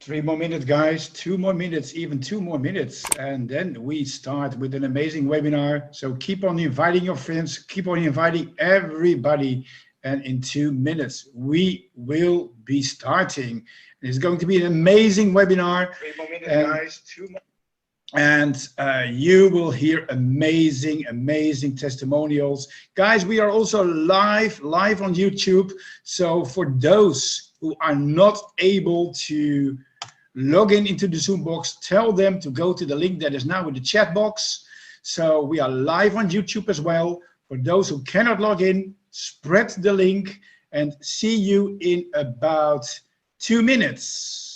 3 more minutes, guys. 2 more minutes, even 2 more minutes. And then we start with an amazing webinar. So keep on inviting your friends, keep on inviting everybody. And in 2 minutes, we will be starting. It's going to be an amazing webinar. 3 more minutes, guys. 2 more. And you will hear amazing testimonials. Guys, we are also live on YouTube. So for those who are not able to log into the Zoom box, tell them to go to the link that is now in the chat box. So we are live on YouTube as well. For those who cannot log in, spread the link and see you in about 2 minutes.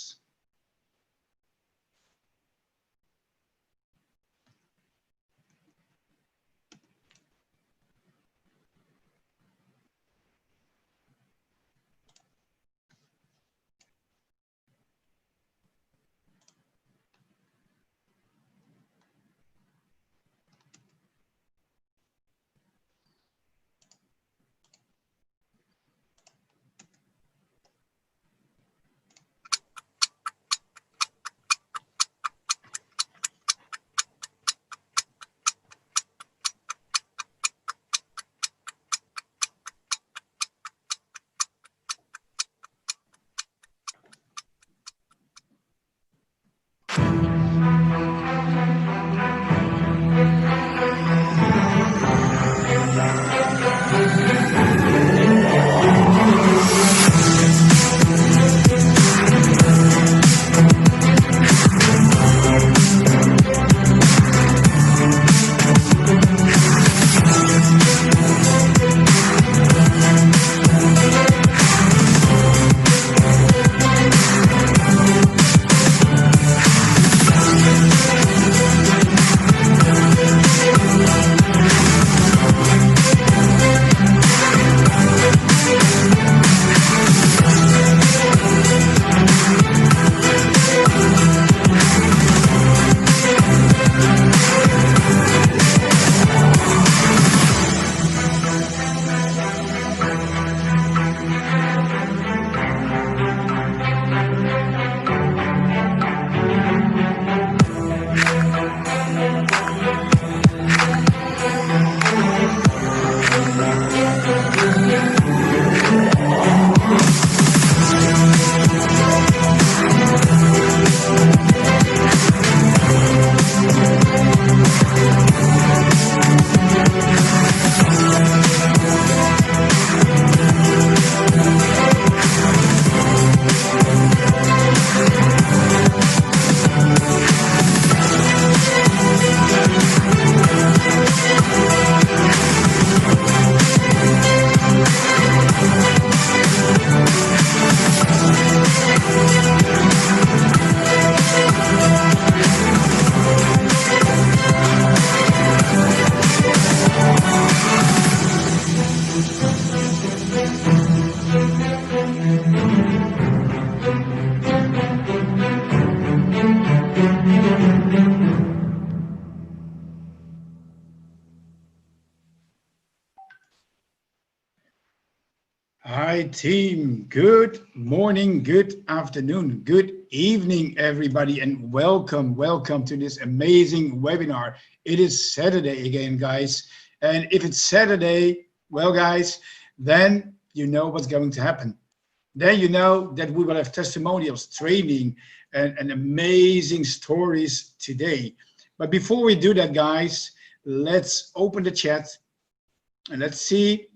Hi team, good morning, good afternoon, good evening everybody, and welcome to this amazing webinar. It is Saturday again, guys, and if it's Saturday, well guys, then you know what's going to happen. Then you know that we will have testimonials, training, and amazing stories today. But before we do that, guys, let's open the chat and let's see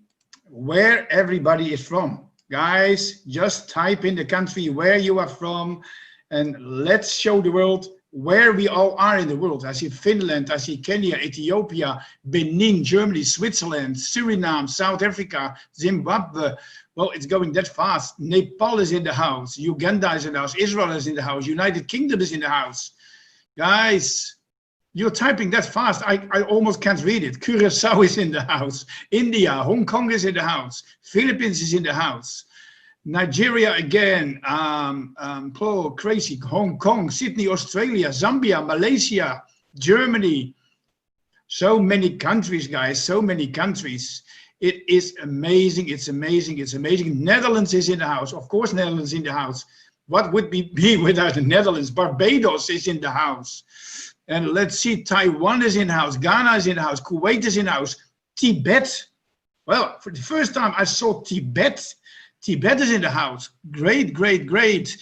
where everybody is from. Guys, just type in the country where you are from and let's show the world where we all are in the world. I see Finland, I see Kenya, Ethiopia, Benin, Germany, Switzerland, Suriname, South Africa, Zimbabwe. Well, it's going that fast. Nepal is in the house, Uganda is in the house, Israel is in the house, United Kingdom is in the house. Guys, you're typing that fast, I almost can't read it. Curacao is in the house. India, Hong Kong is in the house. Philippines is in the house. Nigeria again, crazy. Hong Kong, Sydney, Australia, Zambia, Malaysia, Germany. So many countries, guys, so many countries. It is amazing, it's amazing, it's amazing. Netherlands is in the house. Of course, Netherlands in the house. What would we be without the Netherlands? Barbados is in the house. And let's see, Taiwan is in the house. Ghana is in the house. Kuwait is in the house. Tibet. Well, for the first time I saw Tibet. Tibet is in the house. Great, great, great.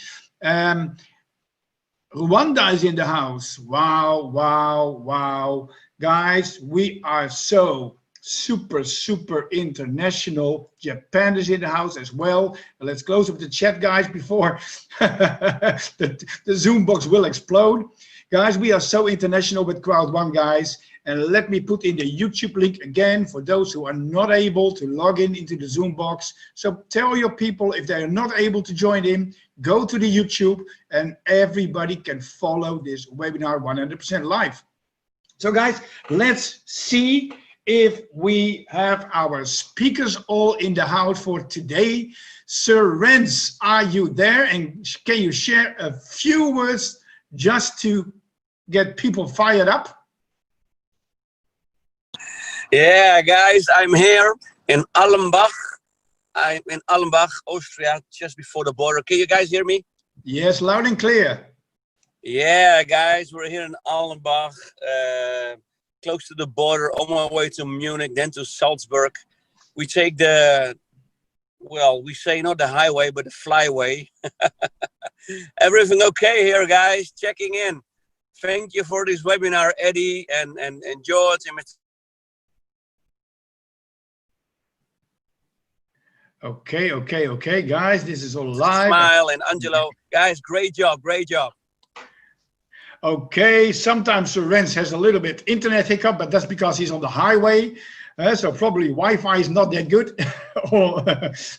Rwanda is in the house. Wow, wow, wow. Guys, we are so super, super international. Japan is in the house as well. Let's close up the chat, guys, before the Zoom box will explode. Guys, we are so international with Crowd1, guys. And let me put in the YouTube link again for those who are not able to log in into the Zoom box. So tell your people, if they are not able to join in, go to the YouTube and everybody can follow this webinar 100% live. So guys, let's see if we have our speakers all in the house for today. Sir Rens, are you there? And can you share a few words just to get people fired up? Yeah, guys, I'm here in Allenbach. I'm in Allenbach, Austria, just before the border. Can you guys hear me? Yes, loud and clear. Yeah, guys, we're here in Allenbach, close to the border, on my way to Munich, then to Salzburg. We take the, well, we say not the highway, but the flyway. Everything okay here, guys? Checking in. Thank you for this webinar, Eddie and George and Mr. Okay, guys, this is all live. Smile and Angelo, guys, great job, great job. Okay, sometimes Sir Rens has a little bit internet hiccup, but that's because he's on the highway. So probably Wi-Fi is not that good.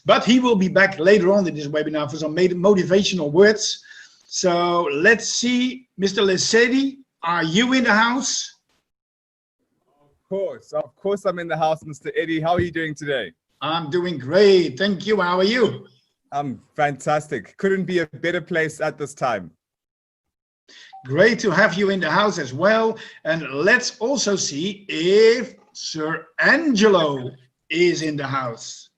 But he will be back later on in this webinar for some motivational words. So let's see, Mr. Lesedi, are you in the house? Of course I'm in the house, Mr. Eddie. How are you doing today? I'm doing great, thank you. How are you? I'm fantastic. Couldn't be a better place at this time. Great to have you in the house as well. And let's also see if Sir Angelo is in the house.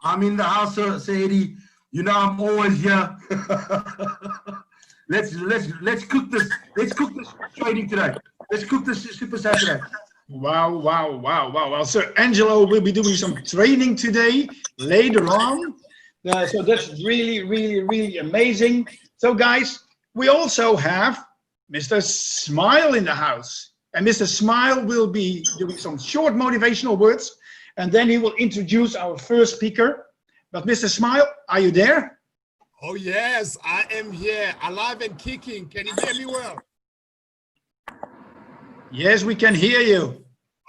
I'm in the house, Sir Eddie. You know I'm always here. let's cook this. Let's cook this trading today. Let's cook this Super Saturday. Wow. Sir Angelo will be doing some training today later on. So that's really amazing. So guys, we also have Mr. Smile in the house. And Mr. Smile will be doing some short motivational words. And then he will introduce our first speaker. But Mr. Smile, are you there? Oh yes, I am here, alive and kicking. Can you hear me well? Yes, we can hear you.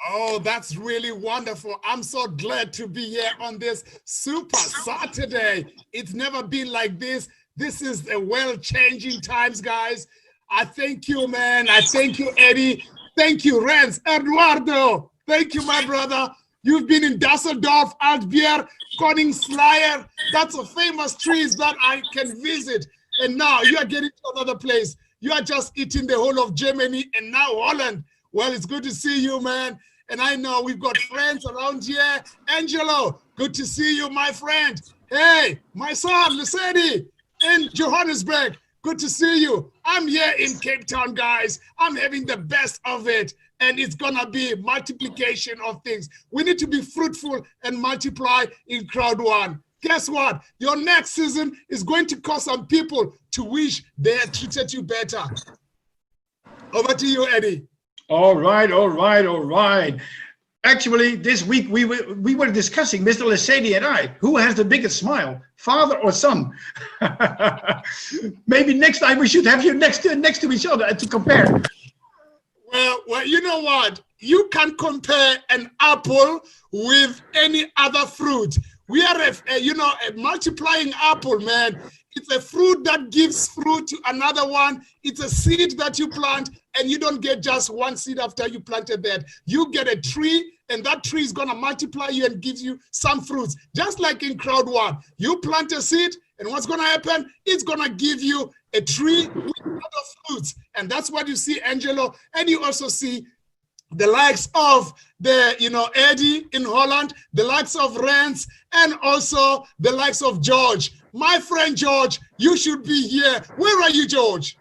Oh, that's really wonderful. I'm so glad to be here on this Super Saturday. It's never been like this. This is the world-changing times, guys. I thank you, man. I thank you, Eddie. Thank you, Rens, Eduardo. Thank you, my brother. You've been in Dusseldorf, Altbier, Koningslaier. That's a famous trees that I can visit. And now you are getting to another place. You are just eating the whole of Germany and now Holland. Well, it's good to see you, man. And I know we've got friends around here. Angelo, good to see you, my friend. Hey, my son, Lesedi, in Johannesburg. Good to see you. I'm here in Cape Town, guys. I'm having the best of it. And it's gonna be multiplication of things. We need to be fruitful and multiply in Crowd1. Guess what? Your next season is going to cause some people to wish they had treated you better. Over to you, Eddie. All right. Actually, this week we were discussing, Mr. Lesedi and I, who has the biggest smile, father or son? Maybe next time we should have you next to each other to compare. Well, you know what? You can compare an apple with any other fruit. We are a multiplying apple, man. It's a fruit that gives fruit to another one. It's a seed that you plant, and you don't get just one seed after you planted that. You get a tree, and that tree is going to multiply you and give you some fruits. Just like in Crowd1, you plant a seed, and what's going to happen? It's going to give you a tree with a lot of fruits. And that's what you see, Angelo. And you also see the likes of Eddie in Holland, the likes of Rens, and also the likes of George. My friend George, you should be here. Where are you, George?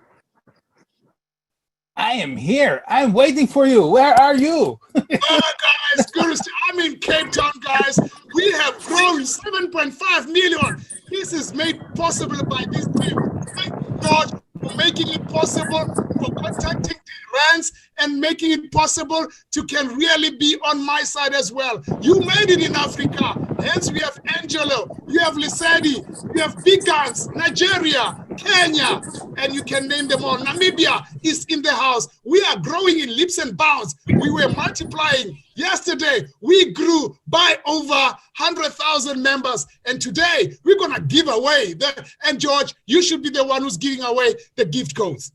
I am here. I'm waiting for you. Where are you? Guys, good. I'm in Cape Town, guys. We have grown 7.5 million. This is made possible by this team. Thank you, George, for making it possible, for contacting the Rands and making it possible to can really be on my side as well. You made it in Africa. Hence, we have Angelo, you have Lisedi, we have Big Guns, Nigeria, Kenya, and you can name them all. Namibia is in the house. We are growing in leaps and bounds. We were multiplying. Yesterday, we grew by over 100,000 members. And today, we're going to give away the, and George, you should be the one who's giving away the gift codes.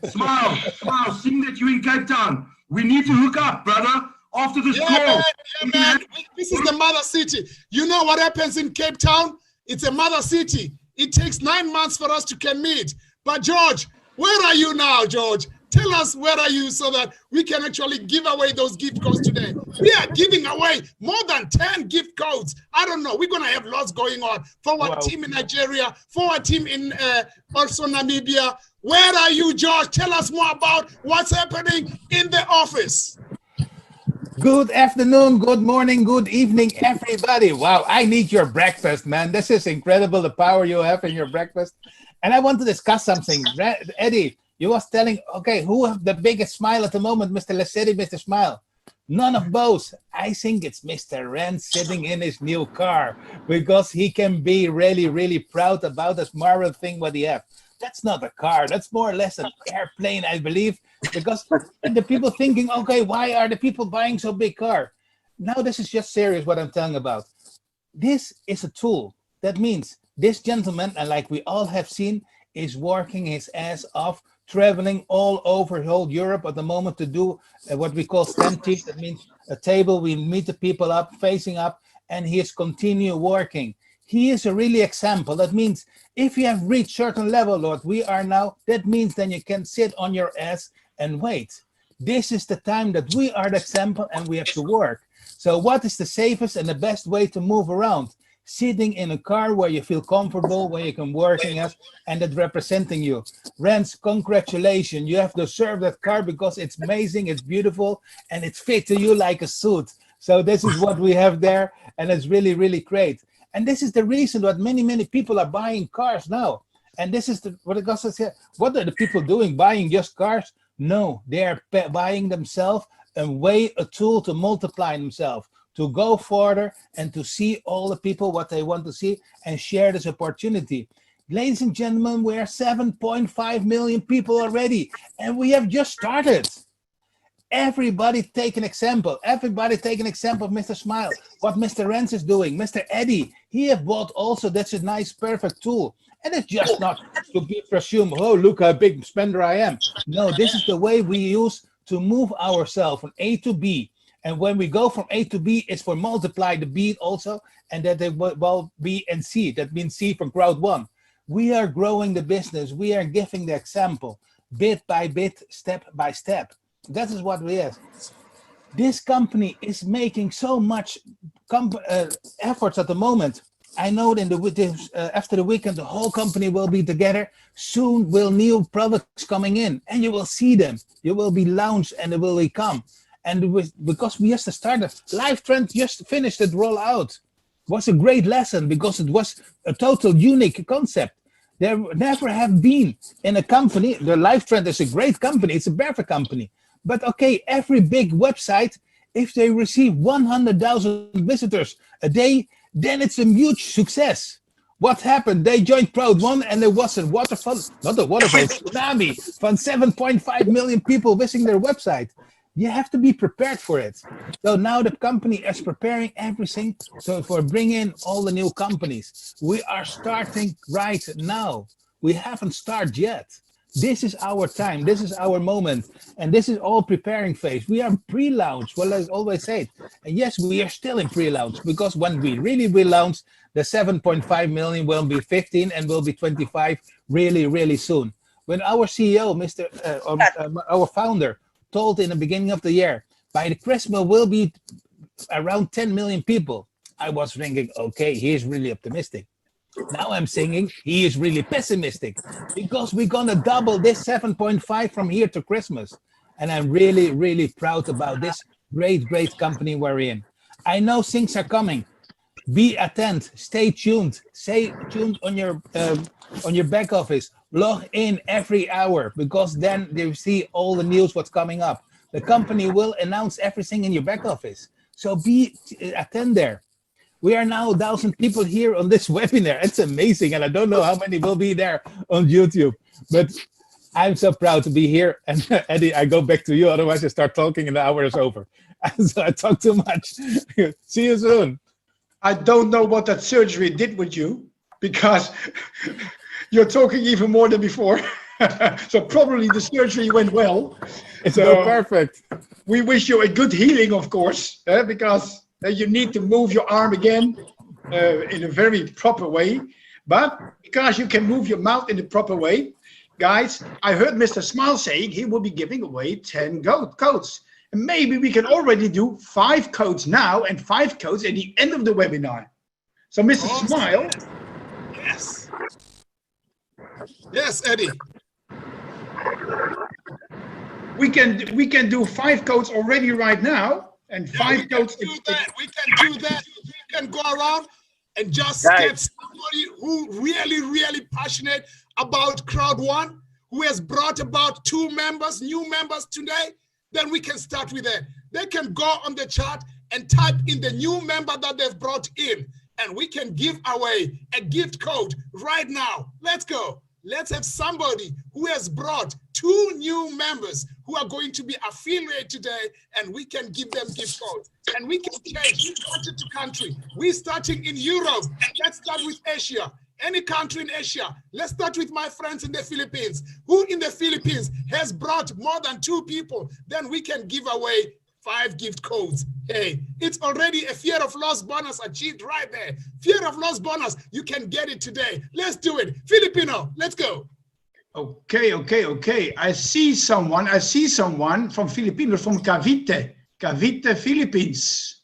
Smile, smile, seeing that you're in Cape Town. We need to hook up, brother, after this call. Man. This is the mother city. You know what happens in Cape Town? It's a mother city. It takes 9 months for us to can meet. But George, where are you now, George? Tell us where are you so that we can actually give away those gift codes today. We are giving away more than 10 gift codes. I don't know. We're going to have lots going on for our team in Nigeria, for our team in also Namibia. Where are you, George? Tell us more about what's happening in the office. Good afternoon, good morning, good evening, everybody. Wow, I need your breakfast, man. This is incredible, the power you have in your breakfast. And I want to discuss something. Eddie, you was telling, okay, who have the biggest smile at the moment, Mr. Lesedi, Mr. Smile? None of both. I think it's Mr. Rand sitting in his new car because he can be really, really proud about this marvel thing what he have. That's not a car. That's more or less an airplane, I believe, because the people thinking, okay, why are the people buying so big car? Now this is just serious what I'm telling about. This is a tool. That means this gentleman, and like we all have seen, is working his ass off, traveling all over whole Europe at the moment to do what we call stand teach. That means a table, we meet the people up, facing up, and he is continue working. He is a really example. That means if you have reached certain level, Lord, we are now, that means then you can sit on your ass and wait. This is the time that we are the example and we have to work. So what is the safest and the best way to move around? Sitting in a car where you feel comfortable, where you can working at, and that representing you. Rens, congratulations. You have to serve that car because it's amazing, it's beautiful, and it's fit to you like a suit. So this is what we have there, and it's really, really great. And this is the reason that many, many people are buying cars now. And this is what the gospel says. What are the people doing? Buying just cars? No, they are buying themselves a way, a tool to multiply themselves, to go further and to see all the people what they want to see and share this opportunity. Ladies and gentlemen, we are 7.5 million people already, and we have just started. Everybody take an example. Everybody take an example of Mr. Smile, what Mr. Rens is doing. Mr. Eddie, he have bought also, that's a nice, perfect tool. And it's just not to be presumed, oh, look how big spender I am. No, this is the way we use to move ourselves from A to B. And when we go from A to B, it's for multiply the B also, and that they will B and C. That means C from Crowd1. We are growing the business. We are giving the example, bit by bit, step by step. That is what we have. This company is making so much efforts at the moment. I know in the after the weekend, the whole company will be together. Soon will new products coming in, and you will see them. You will be launched, and they will come. And because we just started, Live Trend just finished it rollout. It was a great lesson because it was a total unique concept. There never have been in a company. The Live Trend is a great company. It's a perfect company. But okay, every big website, if they receive 100,000 visitors a day, then it's a huge success. What happened? They joined Crowd1 and there was a waterfall, not a waterfall, tsunami from 7.5 million people visiting their website. You have to be prepared for it. So now the company is preparing everything so for bringing all the new companies. We are starting right now. We haven't started yet. This is our time. This is our moment. And this is all preparing phase. We are pre-launch, well, I always say it. And yes, we are still in pre-launch because when we really will launch, the 7.5 million will be 15 and will be 25 really, really soon. When our CEO, our founder, told in the beginning of the year, by the Christmas will be around 10 million people. I was thinking, okay, he's really optimistic. Now I'm singing, he is really pessimistic because we're gonna double this 7.5 from here to Christmas. And I'm really, really proud about this great, great company we're in. I know things are coming. Be attent, stay tuned, stay tuned on your back office. Log in every hour because then they see all the news, what's coming up. The company will announce everything in your back office. So be attent there. We are now 1,000 people here on this webinar. It's amazing. And I don't know how many will be there on YouTube, but I'm so proud to be here. And Eddie, I go back to you. Otherwise I start talking and the hour is over. So I talk too much. See you soon. I don't know what that surgery did with you because you're talking even more than before. So probably the surgery went well. It's so perfect. We wish you a good healing, of course, because you need to move your arm again in a very proper way. But because you can move your mouth in the proper way, guys, I heard Mr. Smile saying he will be giving away 10 codes. And maybe we can already do 5 codes now and 5 codes at the end of the webinar. So, Mr. Smile. Yes. Yes, Eddie. We can do 5 codes already right now and 5 codes. We can do that. We can go around and just get somebody who really passionate about Crowd1, who has brought about 2 members, new members today. Then we can start with that. They can go on the chat and type in the new member that they've brought in, and we can give away a gift code right now. Let's go. Let's have somebody who has brought 2 new members who are going to be affiliated today, and we can give them gift codes. And we can change country to country. We're starting in Europe. Let's start with Asia. Any country in Asia. Let's start with my friends in the Philippines. Who in the Philippines has brought more than 2 people? Then we can give away 5 gift codes. Hey, it's already a fear of loss bonus achieved right there. Fear of loss bonus, you can get it today. Let's do it. Filipino, let's go. Okay. I see someone from Filipinos, from Cavite, Philippines.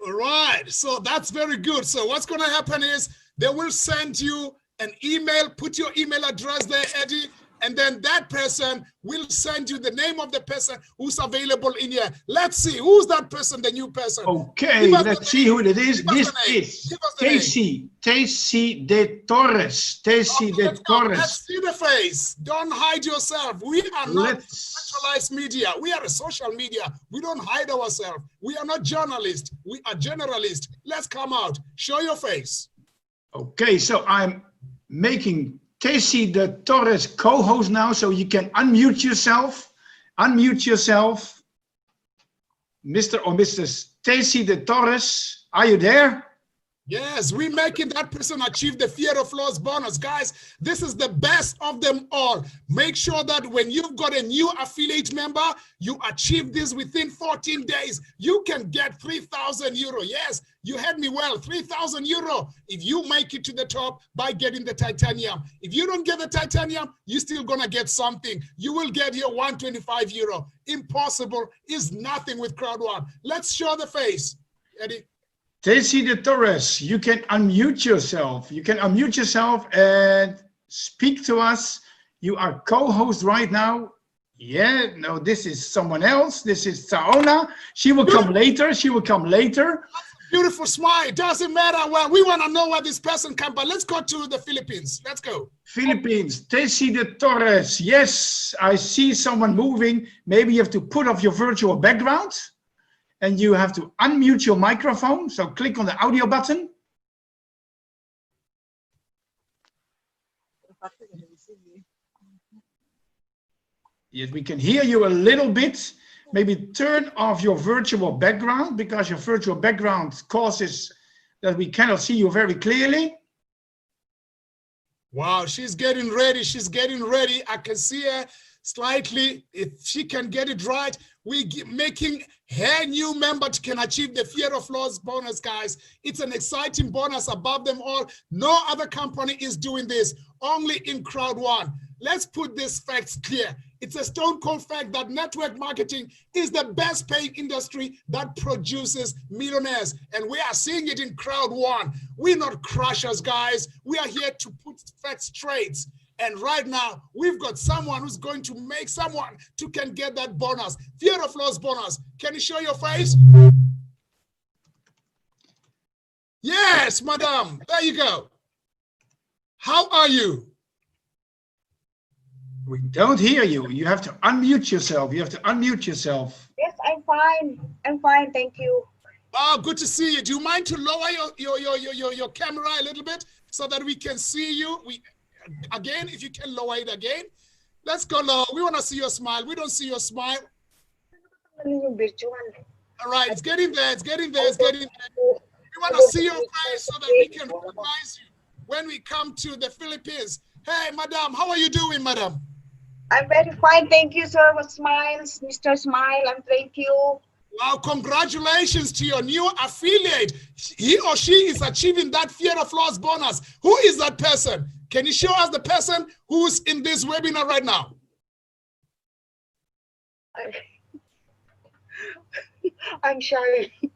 All right, so that's very good. So what's going to happen is they will send you an email. Put your email address there, Eddie, and then that person will send you the name of the person who's available in here. Let's see, who's that person, the new person? Okay, let's see who it is. This is Tessie de Torres. Tessie de Torres. Let's see the face. Don't hide yourself. We are not centralized media. We are a social media. We don't hide ourselves. We are not journalists. We are generalists. Let's come out. Show your face. Okay, so I'm making Tessie de Torres co-host now, so you can unmute yourself. Unmute yourself. Mr. or Mrs. Tessie de Torres, are you there? Yes, we're making that person achieve the fear of loss bonus. Guys, this is the best of them all. Make sure that when you've got a new affiliate member, you achieve this within 14 days. You can get 3,000 euro. Yes, you heard me well, 3,000 euro if you make it to the top by getting the titanium. If you don't get the titanium, you're still gonna get something. You will get your 125 euro. Impossible is nothing with Crowd1. Let's show the face, Eddie. Tessie de Torres, you can unmute yourself. You can unmute yourself and speak to us. You are co-host right now. Yeah, no, this is someone else. This is Saona. She will come later. She will come later. Beautiful smile. It doesn't matter where. We want to know where this person comes, but let's go to the Philippines. Let's go. Philippines, Tessie de Torres. Yes, I see someone moving. Maybe you have to put off your virtual background. And you have to unmute your microphone. So click on the audio button. Yes, we can hear you a little bit. Maybe turn off your virtual background because your virtual background causes that we cannot see you very clearly. Wow, she's getting ready. She's getting ready. I can see her slightly. If she can get it right, we're making her new member can achieve the fear of loss bonus, guys. It's an exciting bonus above them all. No other company is doing this, only in Crowd1. Let's put these facts clear. It's a stone cold fact that network marketing is the best paying industry that produces millionaires. And we are seeing it in Crowd1. We're not crushers, guys. We are here to put facts straight. And right now, we've got someone who's going to make someone who can get that bonus, fear of loss bonus. Can you show your face? Yes, madam. There you go. How are you? We don't hear you. You have to unmute yourself. You have to unmute yourself. Yes, I'm fine. I'm fine, thank you. Oh, good to see you. Do you mind to lower your camera a little bit so that we can see you? Again, if you can lower it again. Let's go low. We want to see your smile. We don't see your smile. All right, it's getting there. It's getting there. It's getting there. We want to see your face so that we can recognize you when we come to the Philippines. Hey, madam, how are you doing, madam? I'm very fine, thank you, sir. Smiles, Mr. Smile, and thank you. Wow, congratulations to your new affiliate. He or she is achieving that fear of loss bonus. Who is that person? Can you show us the person who's in this webinar right now? I'm sorry. No,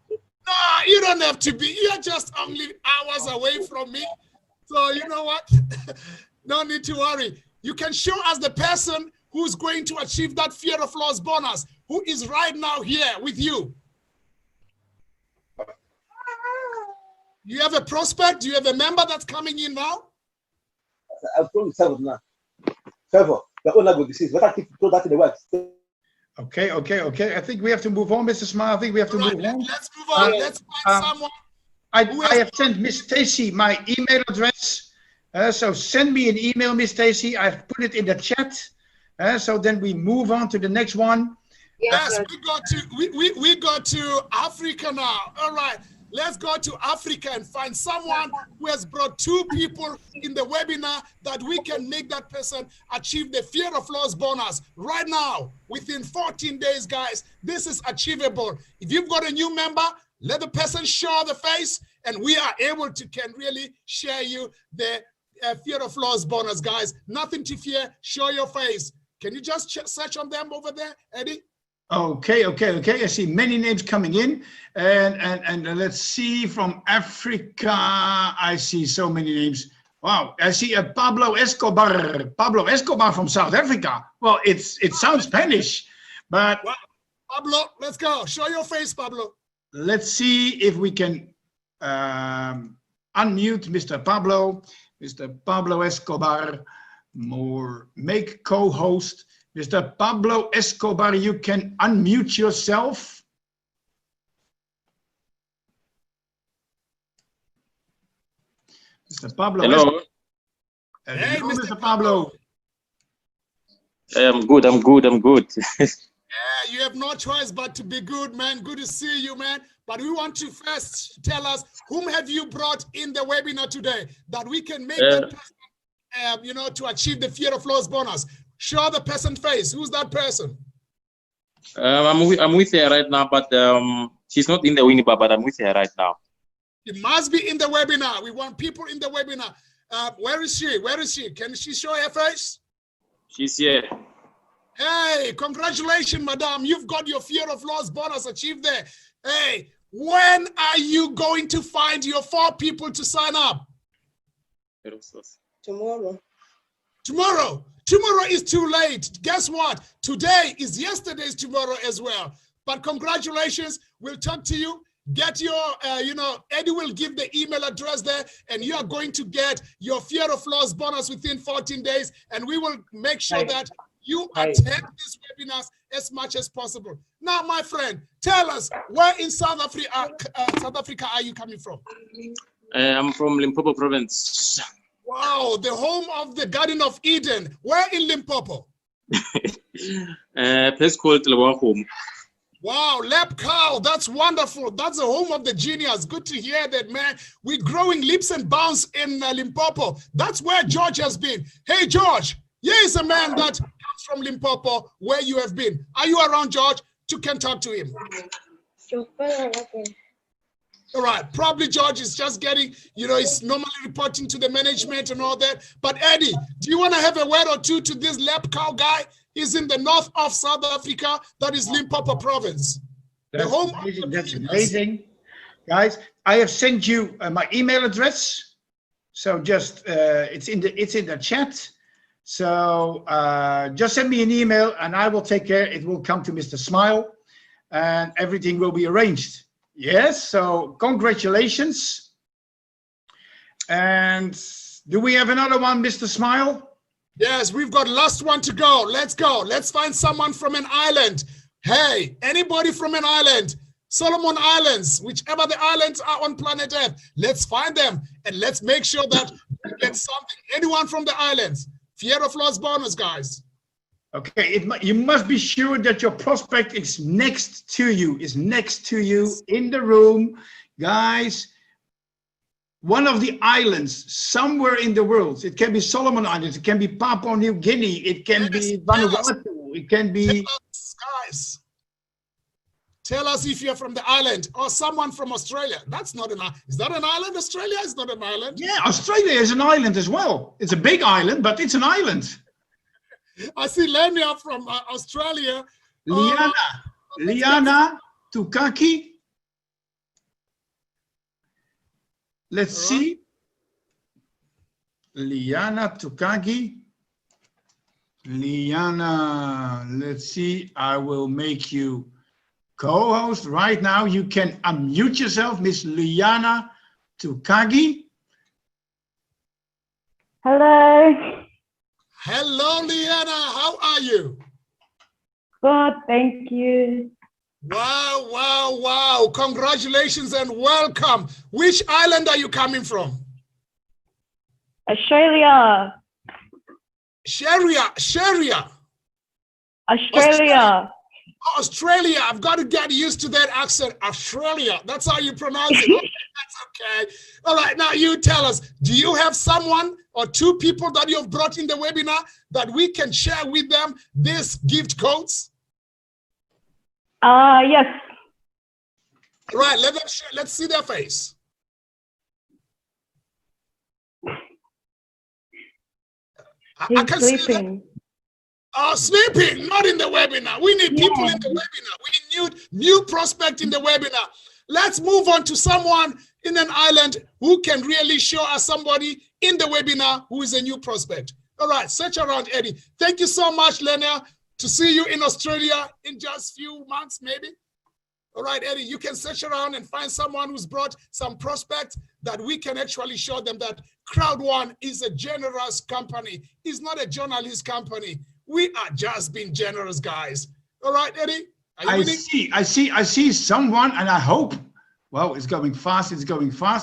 you don't have to be. You're just only hours away from me. So you know what? No need to worry. You can show us the person who's going to achieve that fear of loss bonus, who is right now here with you. You have a prospect? Do you have a member that's coming in now? I'm from now. Favor, the owner will deceive. What I keep to that in the works. Okay. I think we have to move on, Mr. Smile. I think we have to move on. Let's move on. Let's find someone. I have sent Miss Stacy my email address. So send me an email, Miss Stacy. I've put it in the chat. So then we move on to the next one. Yes, we got to Africa now. All right, let's go to Africa and find someone who has brought 2 people in the webinar that we can make that person achieve the fear of loss bonus right now within 14 days, guys. This is achievable. If you've got a new member, let the person show the face, and we are able to can really share you the fear of loss bonus, guys. Nothing to fear. Show your face. Can you just search on them over there, Eddie? Okay. I see many names coming in, and let's see, from Africa. I see so many names. Wow, I see a Pablo Escobar from South Africa. Well, it sounds Spanish, but well, Pablo, let's go. Show your face, Pablo. Let's see if we can unmute Mr. Pablo. Mr. Pablo Escobar, make co-host. Mr. Pablo Escobar, you can unmute yourself. Mr. Pablo. Hello. Hey, Mr. Pablo. I'm good. Yeah, you have no choice but to be good, man. Good to see you, man. But we want to first tell us, whom have you brought in the webinar today that we can make that person, to achieve the fear of loss bonus? Show the person face. Who's that person? I'm with her right now, but she's not in the webinar, but I'm with her right now. It must be in the webinar. We want people in the webinar. Where is she? Can she show her face? She's here. Hey, congratulations, madam. You've got your fear of loss bonus achieved there. Hey, when are you going to find your 4 people to sign up? Tomorrow. Tomorrow is too late. Guess what? Today is yesterday's tomorrow as well. But congratulations. We'll talk to you. Get your, Eddie will give the email address there, and you are going to get your fear of loss bonus within 14 days. And we will make sure that you attend these webinars as much as possible. Now, my friend, tell us, where in South Africa are you coming from? I'm from Limpopo province. Wow, the home of the Garden of Eden. Where in Limpopo? Place called Lewahome. Wow, Lap Cow, that's wonderful. That's the home of the genius. Good to hear that, man. We're growing leaps and bounds in Limpopo. That's where George has been. Hey, George, here is a man that comes from Limpopo, where you have been. Are you around, George? You can talk to him. All right, probably George is just getting, he's normally reporting to the management and all that. But Eddie, do you want to have a word or two to this lap cow guy? He's in the north of South Africa, that is Limpopo province. That's amazing. That's amazing. Guys, I have sent you my email address. So just, it's in the chat. So just send me an email and I will take care. It will come to Mr. Smile and everything will be arranged. Yes, so congratulations. And do we have another one, Mr. Smile? Yes, we've got last one to go. Let's go. Let's find someone from an island. Hey, anybody from an island, Solomon Islands, whichever the islands are on planet Earth, let's find them and let's make sure that we get something. Anyone from the islands? Fiero Floss bonus, guys. Okay, you must be sure that your prospect is next to you, in the room. Guys, one of the islands somewhere in the world. It can be Solomon Islands, it can be Papua New Guinea, it can be Vanuatu, it can be... Guys, tell us if you're from the island or someone from Australia. That's not an island. Is that an island? Australia is not an island. Yeah, Australia is an island as well. It's a big island, but it's an island. I see Lenia from Australia. Liana Tukaki. Let's see. Liana Tukagi. Liana, let's see. I will make you co-host right now. You can unmute yourself, Miss Liana Tukagi. Hello. Hello, Liana. How are you? Good, thank you. Wow, wow, wow. Congratulations and welcome. Which island are you coming from? Australia. Sharia. Australia. Australia. I've got to get used to that accent. Australia. That's how you pronounce it. That's okay. All right. Now you tell us, do you have someone or two people that you've brought in the webinar that we can share with them these gift codes? Yes. Right. Let them share. Let's see their face. He's sleeping. Sleeping, not in the webinar. We need people in the webinar. We need new prospect in the webinar. Let's move on to someone in an island who can really show us somebody in the webinar who is a new prospect. All right, search around, Eddie. Thank you so much, Lena. To see you in Australia in just few months, maybe. All right, Eddie, you can search around and find someone who's brought some prospects that we can actually show them that Crowd1 is a generous company. It's not a journalist company. We are just being generous, guys. All right, Eddie? I see someone, and I hope, well, it's going fast,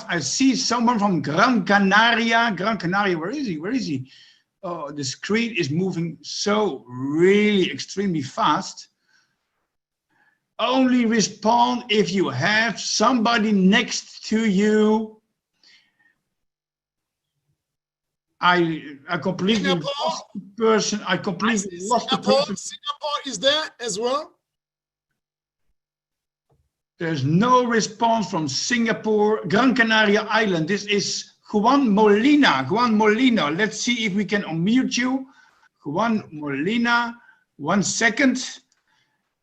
I see someone from Gran Canaria. Gran Canaria, where is he? Oh, the screen is moving so really extremely fast. Only respond if you have somebody next to you. I completely lost the person. I completely lost the person. Singapore is there as well. There's no response from Singapore, Gran Canaria Island. This is Juan Molina. Juan Molina. Let's see if we can unmute you. Juan Molina. 1 second.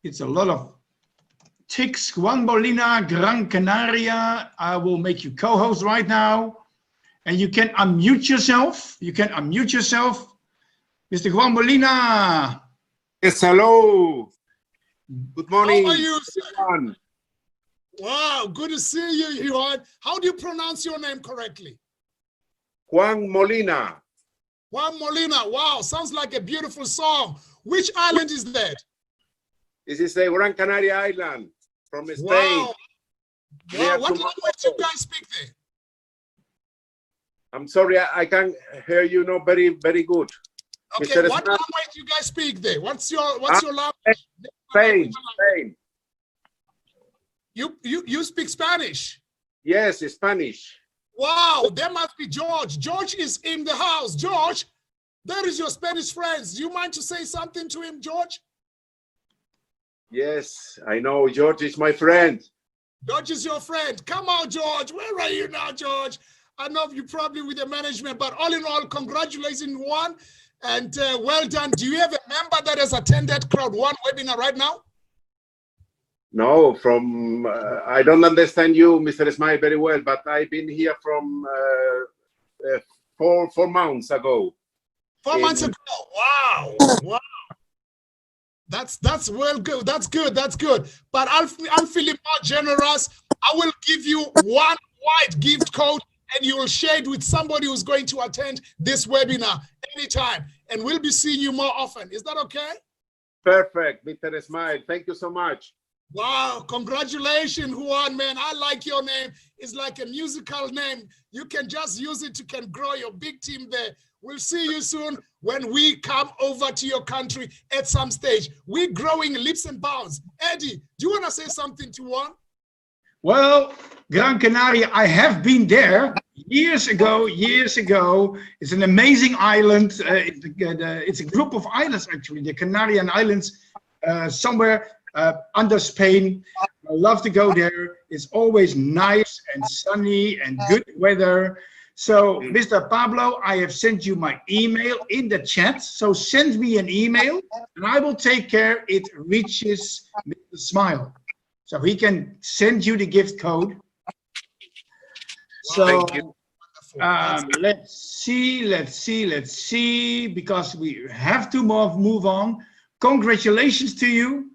It's a lot of ticks. Juan Molina, Gran Canaria. I will make you co-host right now. And you can unmute yourself. Mr. Juan Molina. Yes, hello. Good morning. How are you, everyone? Wow, good to see you, Juan. How do you pronounce your name correctly? Juan Molina. Juan Molina. Wow, sounds like a beautiful song. Which island is that? This is the Gran Canaria Island from Spain. Wow. What language do you guys speak there? I'm sorry, I can't hear you very good. Okay, Mr. what language do you guys speak there? What's your language? Spain. You speak Spanish? Yes, Spanish. Wow, there must be George. George is in the house. George, there is your Spanish friends. Do you mind to say something to him, George? Yes, I know. George is my friend. George is your friend. Come on, George. Where are you now, George? I know you're probably with the management, but all in all, congratulations, Juan, and well done. Do you have a member that has attended Crowd1 webinar right now? No, from I don't understand you, Mr. Smile, very well, but I've been here from 4 months ago. 4 months ago. Wow. Wow. That's well good. That's good. That's good. But I'm feeling more generous. I will give you one white gift code, and you will share it with somebody who's going to attend this webinar anytime. And we'll be seeing you more often. Is that okay? Perfect, Mr. Smile. Thank you so much. Wow, congratulations, Juan, man. I like your name. It's like a musical name. You can just use it to grow your big team there. We'll see you soon when we come over to your country at some stage. We're growing leaps and bounds. Eddie, do you want to say something to Juan? Well, Gran Canaria, I have been there years ago. It's an amazing island. It's a group of islands, actually, the Canarian Islands, somewhere under Spain. I love to go there. It's always nice and sunny and good weather. So, Mr. Pablo, I have sent you my email in the chat. So send me an email and I will take care it reaches Mr. Smile. So he can send you the gift code. So let's see, because we have to move on. Congratulations to you.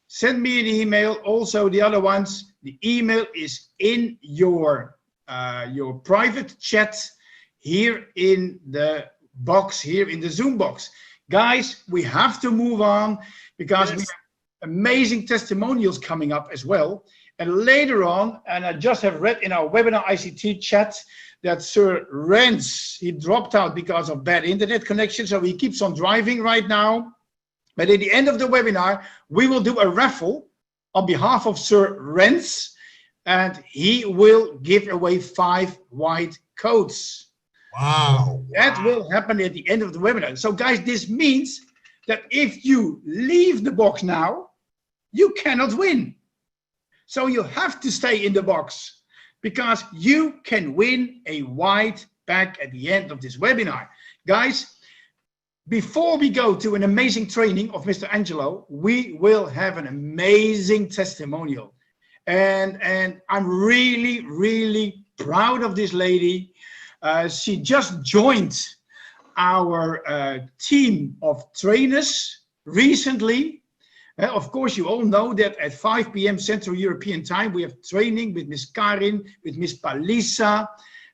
Send me an email. Also, the other ones, the email is in your private chat here in the box, here in the Zoom box. Guys, we have to move on because we have amazing testimonials coming up as well. And later on, and I just have read in our webinar ICT chat that Sir Rens, he dropped out because of bad internet connection. So he keeps on driving right now. But at the end of the webinar, we will do a raffle on behalf of Sir Rens, and he will give away 5 white coats. Wow. That will happen at the end of the webinar. So guys, this means that if you leave the box now, you cannot win. So you have to stay in the box because you can win a white bag at the end of this webinar. Guys, before we go to an amazing training of Mr. Angelo, we will have an amazing testimonial. And I'm really, really proud of this lady. She just joined our team of trainers recently. Of course, you all know that at 5 p.m. Central European time, we have training with Miss Karin, with Miss Palisa,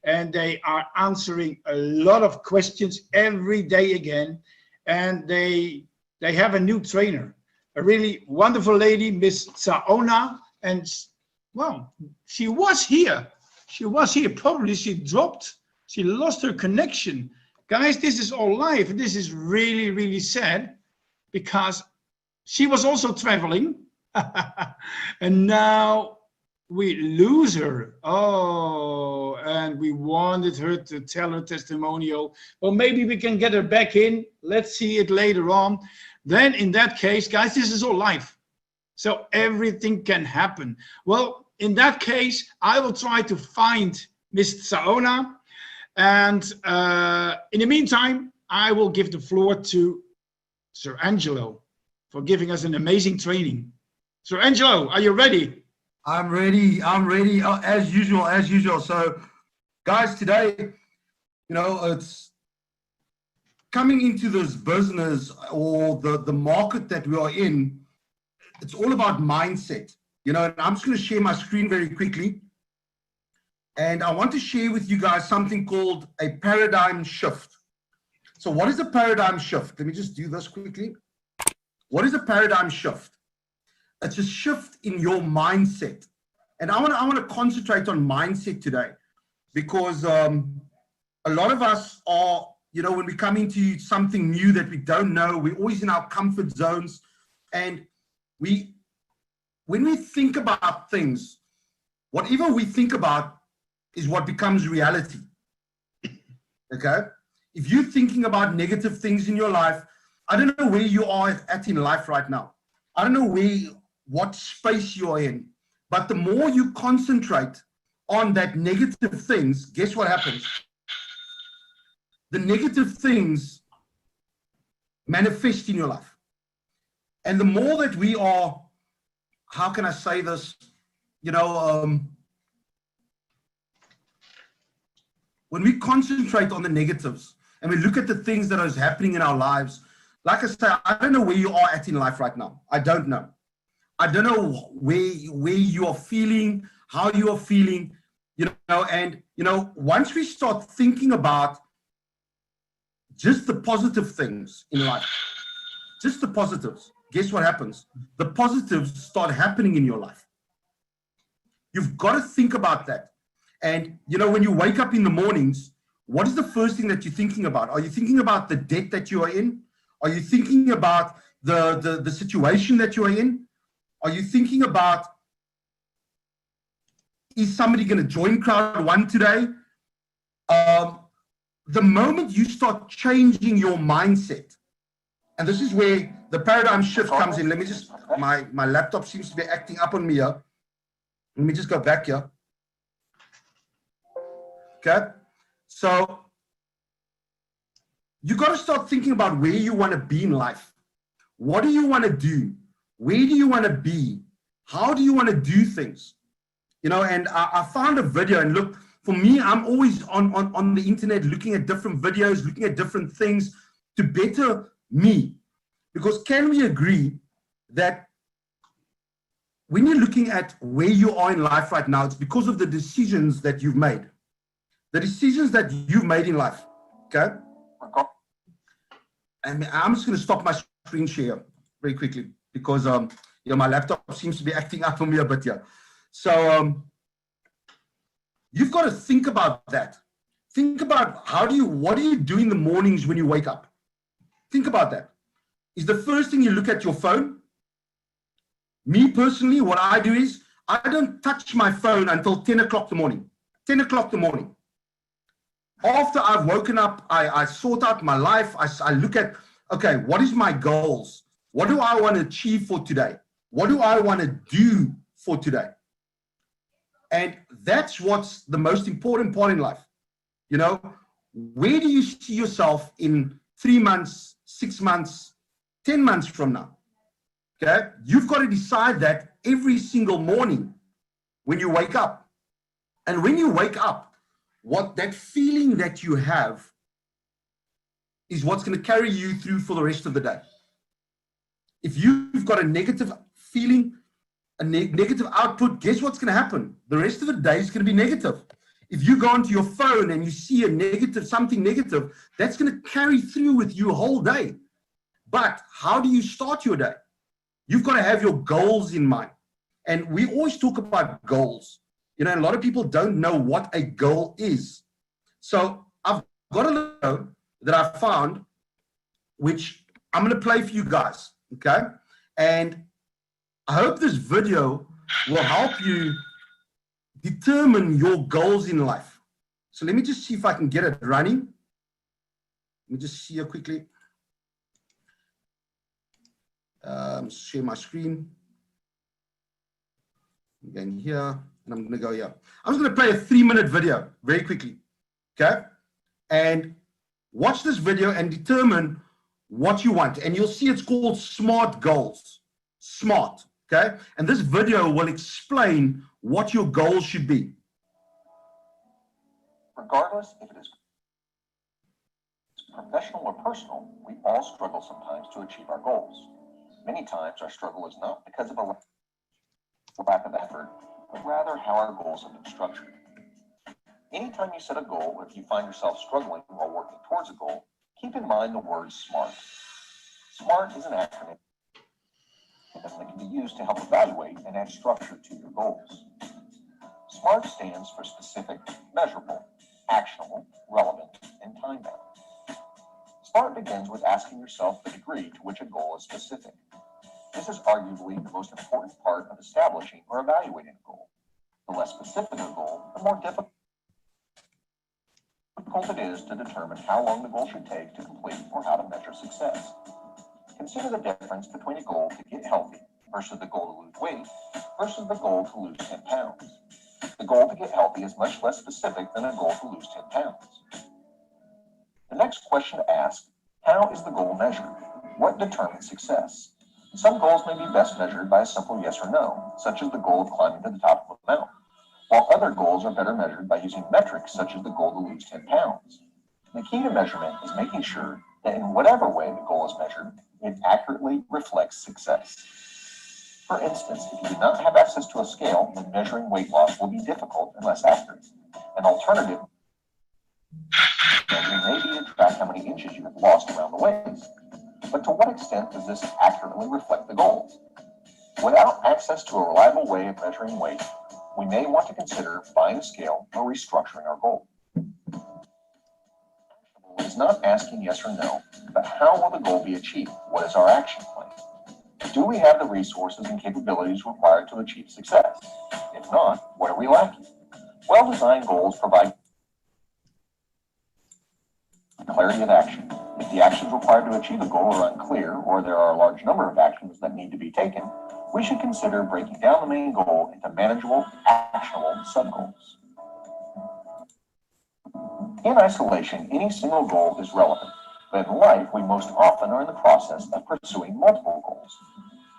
and they are answering a lot of questions every day again. And they have a new trainer, a really wonderful lady, Miss Saona. And well, she was here. Probably she dropped. She lost her connection. Guys, this is all live. This is really, really sad because she was also traveling. And now we lose her. Oh, and we wanted her to tell her testimonial. Well, maybe we can get her back in. Let's see it later on. Then in that case, guys, this is all live. So everything can happen. Well, in that case, I will try to find Miss Saona. And in the meantime, I will give the floor to Sir Angelo for giving us an amazing training. Sir Angelo, are you ready? I'm ready. As usual. So, guys, today, it's coming into this business or the market that we are in. It's all about mindset, and I'm just going to share my screen very quickly. And I want to share with you guys something called a paradigm shift. So what is a paradigm shift? Let me just do this quickly. What is a paradigm shift? It's a shift in your mindset. And I want to concentrate on mindset today because a lot of us are, when we come into something new that we don't know, we're always in our comfort zones. And when we think about things, whatever we think about is what becomes reality. Okay? If you're thinking about negative things in your life, I don't know where you are at in life right now. I don't know what space you're in, But the more you concentrate on that negative things, guess what happens? The negative things manifest in your life. And the more that we are, how can I say this? You know, when we concentrate on the negatives and we look at the things that is happening in our lives, like I say, I don't know where you are at in life right now. I don't know. I don't know where you are feeling, how you are feeling, you know, and, you know, once we start thinking about just the positive things in life, just the positives, guess what happens? The positives start happening in your life. You've got to think about that. And, you know, when you wake up in the mornings, what is the first thing that you're thinking about? Are you thinking about the debt that you are in? Are you thinking about the situation that you are in? Are you thinking about, is somebody going to join Crowd1 today? The moment you start changing your mindset, and this is where the paradigm shift comes in. Let me just, my laptop seems to be acting up on me here. Let me just go back here. Okay. So you got to start thinking about where you want to be in life. What do you want to do? Where do you want to be? How do you want to do things? You know, and I found a video, and look, for me, I'm always on the internet looking at different videos, looking at different things to better me. Because can we agree that when you're looking at where you are in life right now, it's because of the decisions that you've made. The decisions that you've made in life, okay? And I'm just going to stop my screen share very quickly because you know, my laptop seems to be acting up on me a bit here. So you've got to think about that. Think about what do you do in the mornings when you wake up? Think about that. Is the first thing you look at your phone? Me personally, what I do is I don't touch my phone until 10 o'clock in the morning. 10 o'clock in the morning. After I've woken up, I sort out my life. I look at, okay, what is my goals? What do I want to achieve for today? What do I want to do for today? And that's what's the most important part in life. You know, where do you see yourself in 3 months, 6 months, 10 months from now? Okay, you've got to decide that every single morning when you wake up. And when you wake up, what that feeling that you have is what's going to carry you through for the rest of the day. If you've got a negative feeling, a negative output, guess what's going to happen? The rest of the day is going to be negative. If you go onto your phone and you see a negative, something negative, that's going to carry through with you a whole day. But how do you start your day? You've got to have your goals in mind. And we always talk about goals. You know, a lot of people don't know what a goal is. So I've got a video that I found, which I'm going to play for you guys, okay? And I hope this video will help you determine your goals in life. So let me just see if I can get it running. Let me just see here quickly. Share my screen. I'm going here. And I'm going to go here. I'm just going to play a 3-minute video very quickly, okay? And watch this video and determine what you want. And you'll see it's called SMART goals. SMART, okay? And this video will explain what your goals should be. Regardless if it is professional or personal, we all struggle sometimes to achieve our goals. Many times our struggle is not because of a lack of effort, but rather how our goals have been structured. Anytime you set a goal, or if you find yourself struggling while working towards a goal, keep in mind the word SMART. SMART is an acronym that can be used to help evaluate and add structure to your goals. SMART stands for specific, measurable, actionable, relevant, and time-bound. SMART begins with asking yourself the degree to which a goal is specific. This is arguably the most important part of establishing or evaluating a goal. The less specific a goal, the more difficult it is to determine how long the goal should take to complete or how to measure success. Consider the difference between a goal to get healthy versus the goal to lose weight versus the goal to lose 10 pounds. The goal to get healthy is much less specific than a goal to lose 10 pounds. The next question to ask, how is the goal measured? What determines success? Some goals may be best measured by a simple yes or no, such as the goal of climbing to the top of a mountain, while other goals are better measured by using metrics such as the goal to lose 10 pounds. The key to measurement is making sure that in whatever way the goal is measured, it accurately reflects success. For instance, if you do not have access to a scale, then measuring weight loss will be difficult and less accurate. An alternative measuring may be to track how many inches you have lost around the waist. But to what extent does this accurately reflect the goals? Without access to a reliable way of measuring weight, we may want to consider buying a scale or restructuring our goal. It is not asking yes or no, but how will the goal be achieved? What is our action plan? Do we have the resources and capabilities required to achieve success? If not, what are we lacking? Well-designed goals provide clarity of action. If the actions required to achieve a goal are unclear, or there are a large number of actions that need to be taken, we should consider breaking down the main goal into manageable, actionable sub-goals. In isolation, any single goal is relevant, but in life, we most often are in the process of pursuing multiple goals.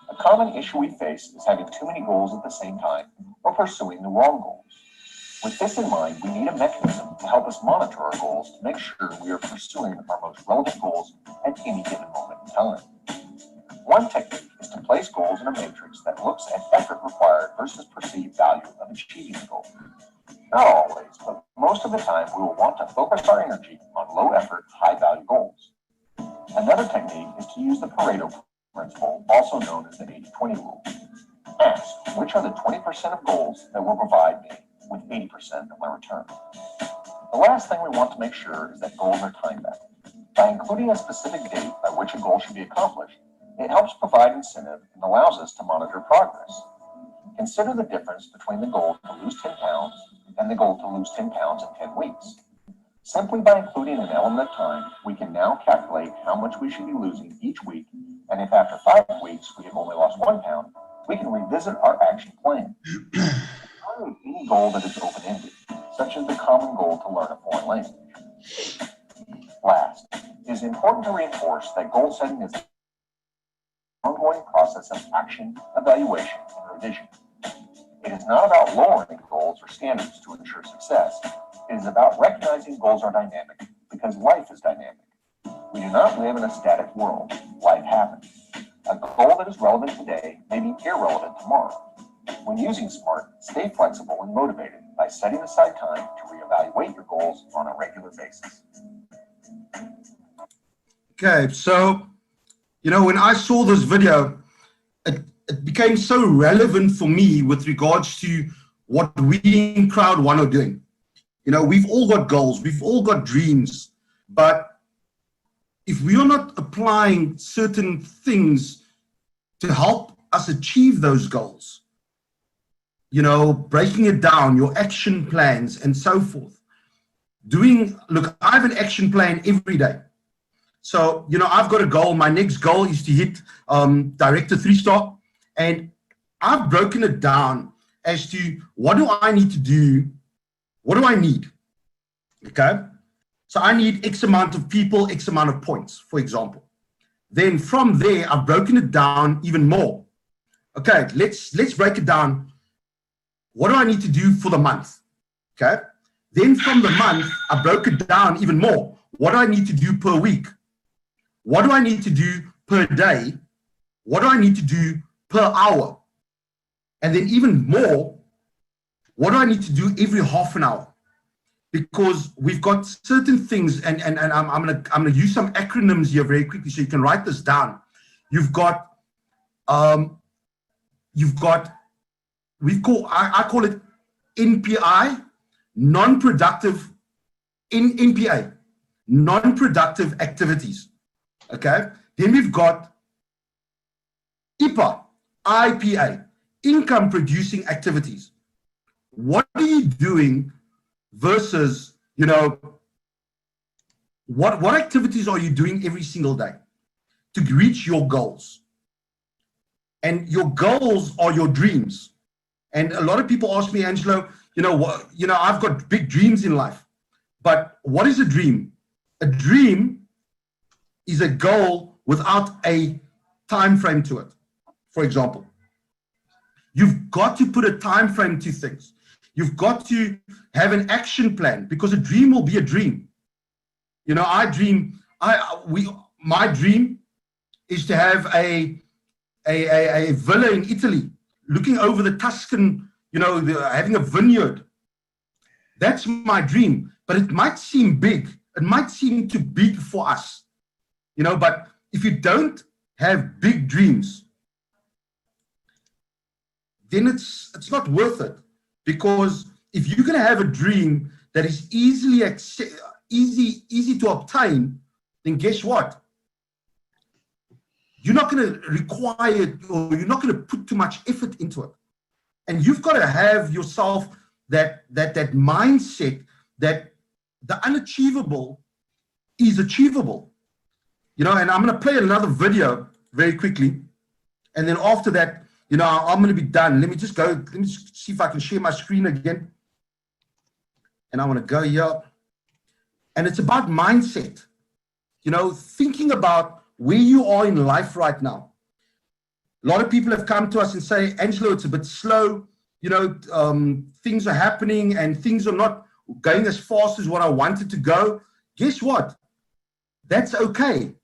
A common issue we face is having too many goals at the same time or pursuing the wrong goals. With this in mind, we need a mechanism to help us monitor our goals to make sure we are pursuing our most relevant goals at any given moment in time. One technique is to place goals in a matrix that looks at effort required versus perceived value of achieving the goal. Not always, but most of the time, we will want to focus our energy on low-effort, high-value goals. Another technique is to use the Pareto principle, also known as the 80-20 rule. Ask, which are the 20% of goals that will provide me with 80% of my return? The last thing we want to make sure is that goals are time-bound. By including a specific date by which a goal should be accomplished, it helps provide incentive and allows us to monitor progress. Consider the difference between the goal to lose 10 pounds and the goal to lose 10 pounds in 10 weeks. Simply by including an element of time, we can now calculate how much we should be losing each week, and if after 5 weeks we have only lost 1 pound, we can revisit our action plan. Any goal that is open-ended, such as the common goal to learn a foreign language. Last, it is important to reinforce that goal setting is an ongoing process of action, evaluation, and revision. It is not about lowering goals or standards to ensure success. It is about recognizing goals are dynamic because life is dynamic. We do not live in a static world. Life happens. A goal that is relevant today may be irrelevant tomorrow. When using SMART, stay flexible and motivated by setting aside time to reevaluate your goals on a regular basis. Okay, so, when I saw this video, it became so relevant for me with regards to what we in Crowd1 are doing. We've all got goals, we've all got dreams, but if we are not applying certain things to help us achieve those goals, breaking it down, your action plans and so forth. Look, I have an action plan every day. So, I've got a goal. My next goal is to hit Director 3-star. And I've broken it down as to what do I need to do? What do I need? Okay. So I need X amount of people, X amount of points, for example. Then from there, I've broken it down even more. Okay, let's break it down. What do I need to do for the month? Okay. Then from the month, I broke it down even more. What do I need to do per week? What do I need to do per day? What do I need to do per hour? And then even more, what do I need to do every half an hour? Because we've got certain things, and I'm gonna use some acronyms here very quickly so you can write this down. I call it NPI, non-productive, NPA, non-productive activities. Okay. Then we've got IPA, income producing activities. What are you doing versus, what activities are you doing every single day to reach your goals? And your goals are your dreams. And a lot of people ask me, Angelo, I've got big dreams in life. But what is a dream? A dream is a goal without a time frame to it. For example, you've got to put a time frame to things. You've got to have an action plan, because a dream will be a dream. My dream is to have a villa in Italy, looking over the Tuscan, having a vineyard. That's my dream, but it might seem big. It might seem too big for us, but if you don't have big dreams, then it's not worth it. Because if you're going to have a dream that is easy to obtain, then guess what? You're not going to require it, or you're not going to put too much effort into it. And you've got to have yourself that mindset that the unachievable is achievable. And I'm going to play another video very quickly. And then after that, I'm going to be done. Let me just see if I can share my screen again. And I want to go here. And it's about mindset. Thinking about where you are in life right now. A lot of people have come to us and say, Angelo, it's a bit slow. Things are happening and things are not going as fast as what I wanted to go. Guess what? That's okay.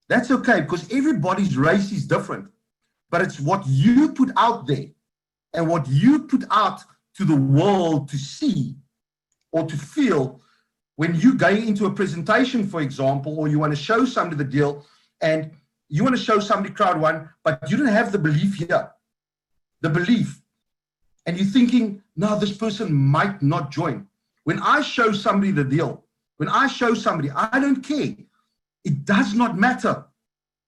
That's okay, because everybody's race is different. But it's what you put out there and what you put out to the world to see or to feel when you're going into a presentation, for example, or you want to show somebody the deal and you want to show somebody Crowd1, but you don't have the belief here, the belief. And you're thinking, no, this person might not join. When I show somebody the deal, when I show somebody, I don't care. It does not matter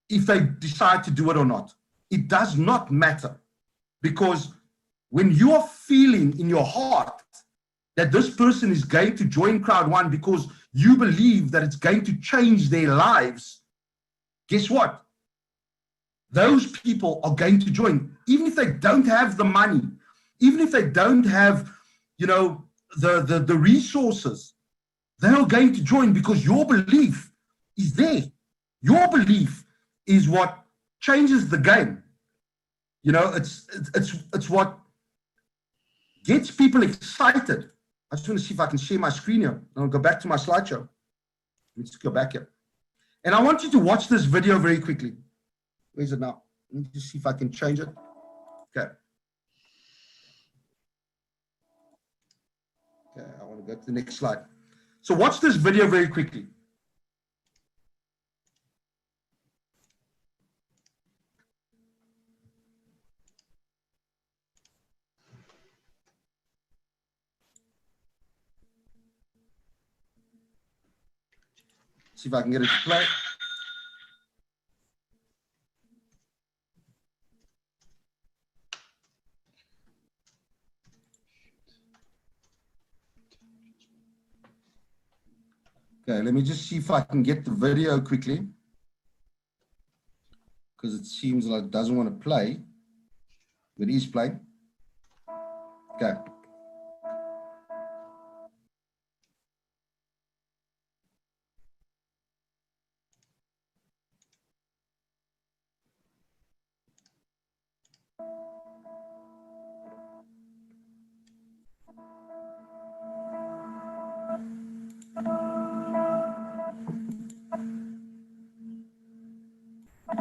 if they decide to do it or not. It does not matter, because when you are feeling in your heart that this person is going to join Crowd1 because you believe that it's going to change their lives, guess what? Those people are going to join, even if they don't have the money, even if they don't have, the resources. They are going to join because your belief is there. Your belief is what changes the game. It's what gets people excited. I just want to see if I can share my screen here. I'll go back to my slideshow. Let's go back here. And I want you to watch this video very quickly. Where's it now? Let me just see if I can change it. Okay. Okay, I want to go to the next slide. So watch this video very quickly. See if I can get it to play. Okay, let me just see if I can get the video quickly, because it seems like it doesn't want to play, but it is playing. Okay.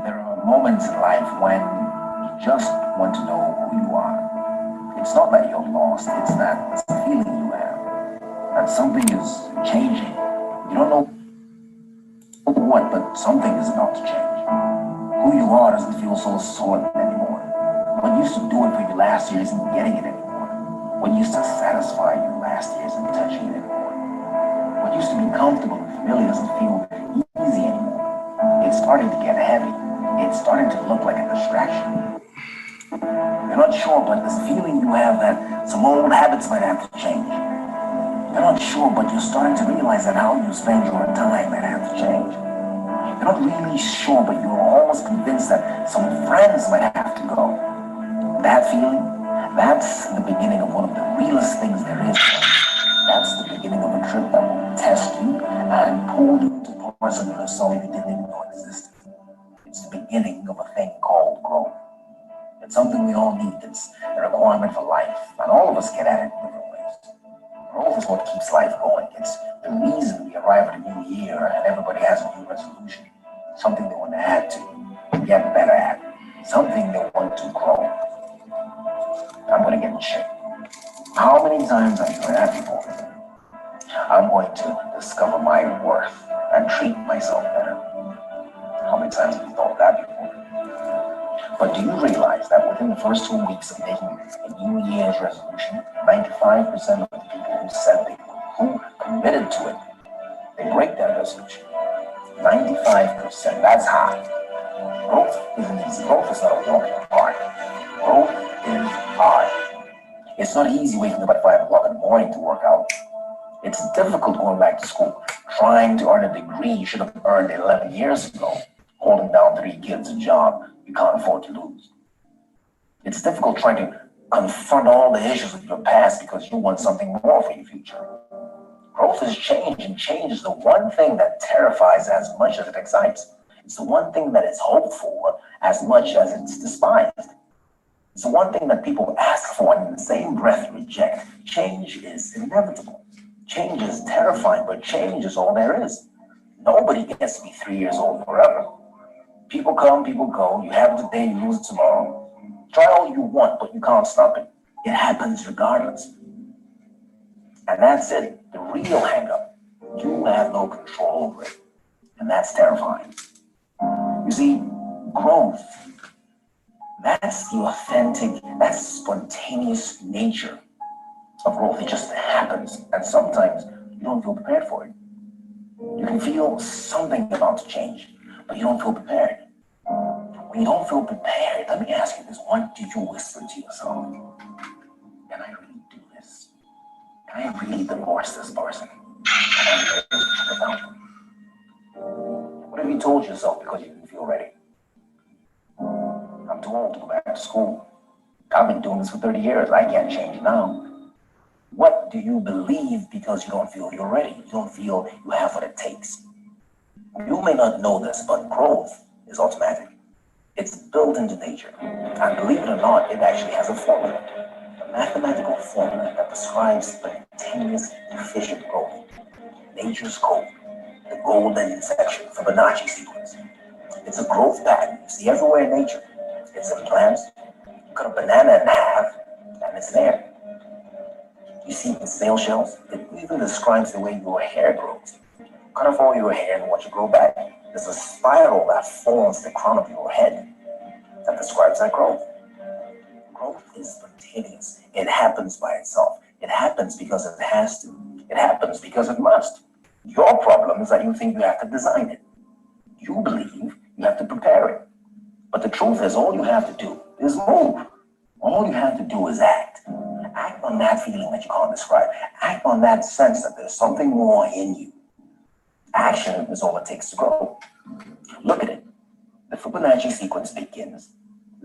There are moments in life when you just want to know who you are. It's not that you're lost, it's that feeling you have that something is changing. You don't know what, but something is about to change. Who you are doesn't feel so solid anymore. What used to do it for you last year isn't getting it anymore. What used to satisfy you last year isn't touching it anymore. What used to be comfortable and familiar doesn't feel easy anymore. It's starting to get heavy. It's starting to look like a distraction. You're not sure, but this feeling you have that some old habits might have to change. You're not sure, but you're starting to realize that how you spend your time might have to change. You're not really sure, but you're almost convinced that some friends might have to go. That feeling, That's the beginning of one of the realest things there is. That's the beginning of a trip that will test you and pull you into parts of your soul you didn't even know existed. It's the beginning of a thing called growth. It's something we all need. It's a requirement for life, and all of us get at it in different ways. Growth is what keeps life going. It's the reason we arrive at a new year and everybody has a new resolution, something they want to add to, get better at, something they want to grow. I'm going to get in shape. How many times have you heard that before? I'm going to discover my worth and treat myself better. How many times have you thought of that before? But do you realize that within the first 2 weeks of making a New Year's resolution, 95% of the people who said they would, who committed to it, they break that resolution? 95%, that's high. Growth isn't easy. Growth is not a walk in the park. Growth is hard. It's not easy waking up at 5 o'clock in the morning to work out. It's difficult going back to school, trying to earn a degree you should have earned 11 years ago, holding down 3 kids, a job you can't afford to lose. It's difficult trying to confront all the issues of your past because you want something more for your future. Growth is change, and change is the one thing that terrifies as much as it excites. It's the one thing that is hoped for as much as it's despised. It's the one thing that people ask for and in the same breath reject. Change is inevitable. Change is terrifying, but change is all there is. Nobody gets to be 3 years old forever. People come, people go. You have it today, you lose it tomorrow. Try all you want, but you can't stop it. It happens regardless. And that's it, the real hang-up. You have no control over it. And that's terrifying. You see, growth, that's the authentic, that's spontaneous nature of growth. It just happens. And sometimes you don't feel prepared for it. You can feel something about to change, but you don't feel prepared. When you don't feel prepared, let me ask you this. What do you whisper to yourself? Can I really do this? Can I really divorce this person? Can I really live without them? What have you told yourself because you didn't feel ready? I'm too old to go back to school. I've been doing this for 30 years. I can't change now. What do you believe because you don't feel you're ready? You don't feel you have what it takes. You may not know this, but growth is automatic. It's built into nature. And believe it or not, it actually has a formula, a mathematical formula that describes spontaneous, efficient growth. Nature's code, the golden section, Fibonacci sequence. It's a growth pattern you see everywhere in nature. It's in plants. You cut a banana in half, and it's there. You see it in snail shells. It even describes the way your hair grows. Cut off all your hair and watch it grow back. There's a spiral that forms the crown of your head that describes that growth. Growth is spontaneous. It happens by itself. It happens because it has to. It happens because it must. Your problem is that you think you have to design it. You believe you have to prepare it. But the truth is, all you have to do is move. All you have to do is act. Act on that feeling that you can't describe. Act on that sense that there's something more in you. Action is all it takes to grow. Look at it. The Fibonacci sequence begins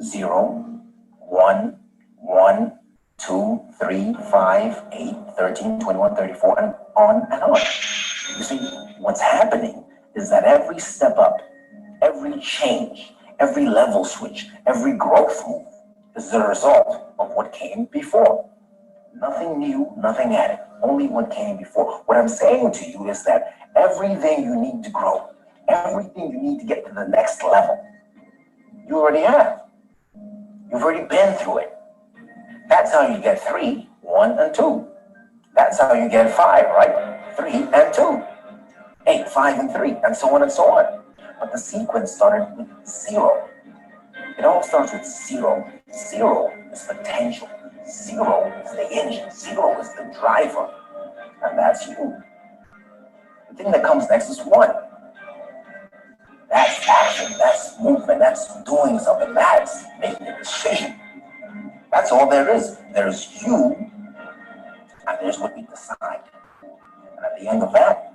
0, 1, 1, 2, 3, 5, 8, 13, 21, 34, and on and on. You see, what's happening is that every step up, every change, every level switch, every growth move is the result of what came before. Nothing new, nothing added, only what came before. What I'm saying to you is that everything you need to grow, everything you need to get to the next level, you already have. You've already been through it. That's how you get 3, 1, and 2. That's how you get 5, right? 3 and 2. 8, 5, and 3, and so on and so on. But the sequence started with 0. It all starts with 0. 0 is potential. 0 is the engine. 0 is the driver. And that's you. The thing that comes next is 1. That's action. That's movement. That's doing something. That's making a decision. That's all there is. There's you, and there's what you decide. And at the end of that,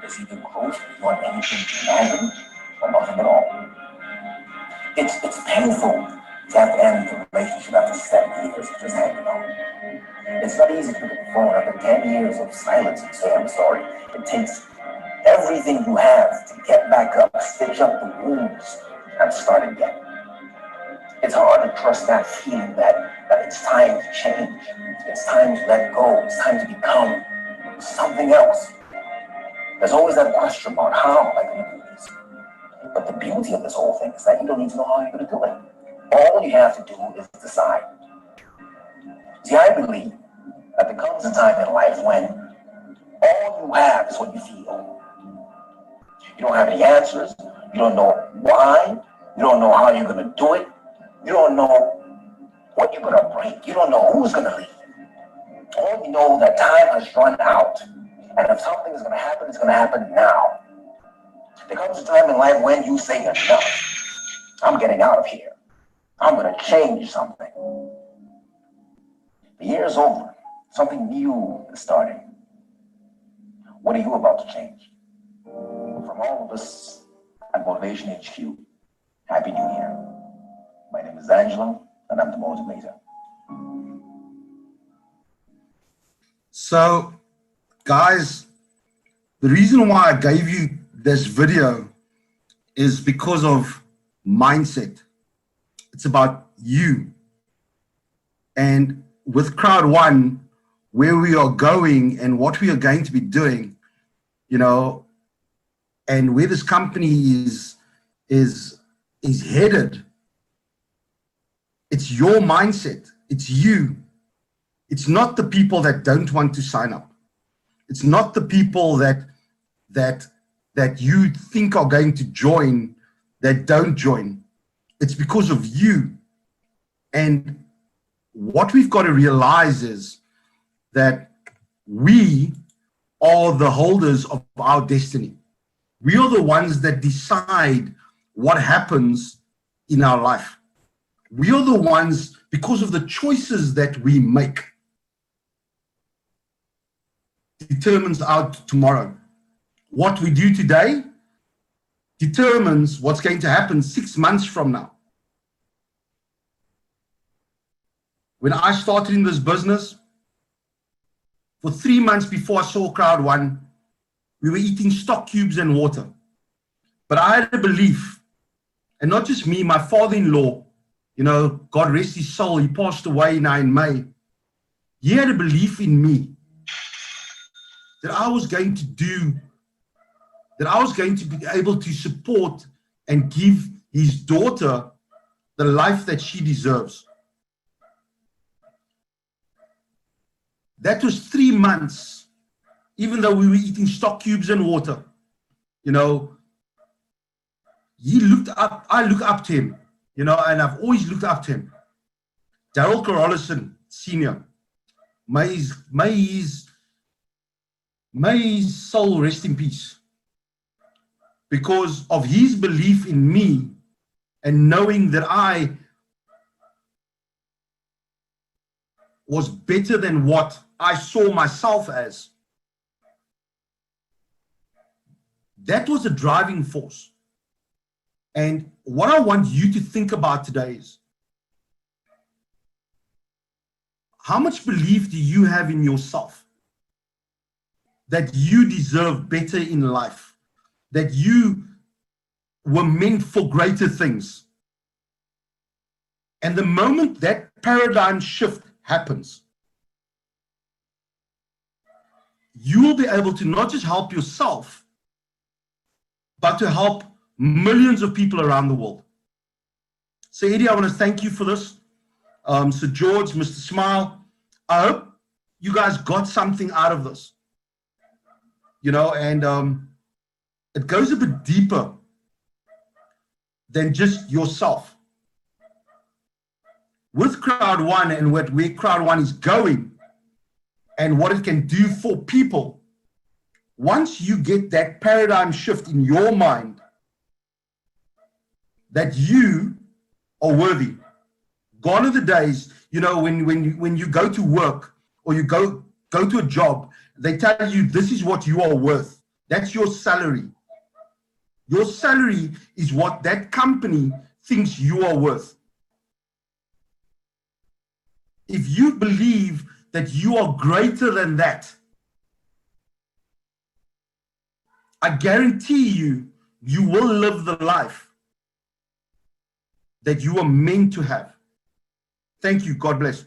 there's either growth beyond anything you imagine or nothing at all. It's painful to have to end the relationship after 7 years of just hanging It's not easy to pick up the phone after 10 years of silence and say I'm sorry. It takes everything you have to get back up, stitch up the wounds, and start again. It's hard to trust that feeling that it's time to change. It's time to let go. It's time to become something else. There's always that question about how am I going to do this? But the beauty of this whole thing is that you don't need to know how you're going to do it. All you have to do is decide. See, I believe that there comes a time in life when all you have is what you feel. You don't have any answers. You don't know why. You don't know how you're going to do it. You don't know what you're going to break. You don't know who's going to leave. All you know that time has run out. And if something is going to happen, it's going to happen now. There comes a time in life when you say enough. I'm getting out of here. I'm going to change something. The year is over. Something new is starting. What are you about to change? From all of us at Motivation HQ, Happy New Year. My name is Angelo, and I'm the motivator. So, guys, the reason why I gave you this video is because of mindset. It's about you. And with Crowd1, where we are going and what we are going to be doing, you know, and where this company is headed, it's your mindset. It's you. It's not the people that don't want to sign up. It's not the people that you think are going to join that don't join. It's because of you. And what we've got to realize is that we are the holders of our destiny. We are the ones that decide what happens in our life. We are the ones, because of the choices that we make, determines our tomorrow. What we do today determines what's going to happen 6 months from now. When I started in this business, for 3 months before I saw Crowd1, we were eating stock cubes and water. But I had a belief, and not just me, my father-in-law, you know, God rest his soul, he passed away now in May. He had a belief in me that I was going to do, that I was going to be able to support and give his daughter the life that she deserves. That was 3 months, even though we were eating stock cubes and water. You know, he looked up, I look up to him, you know, and I've always looked up to him. Daryl Carolison, Senior, may his soul rest in peace. Because of his belief in me and knowing that I was better than what I saw myself as. That was a driving force. And what I want you to think about today is, how much belief do you have in yourself that you deserve better in life, that you were meant for greater things? And the moment that paradigm shift happens, you will be able to not just help yourself, but to help millions of people around the world. So Eddie, I want to thank you for this. So George, Mr. Smile, I hope you guys got something out of this. You know, and it goes a bit deeper than just yourself. With Crowd1 and where Crowd1 is going and what it can do for people, once you get that paradigm shift in your mind that you are worthy, gone are the days, you know, when you go to work or you go to a job, they tell you this is what you are worth. That's your salary. Your salary is what that company thinks you are worth. if you believe that you are greater than that, I guarantee you, you will live the life that you are meant to have. Thank you. God bless.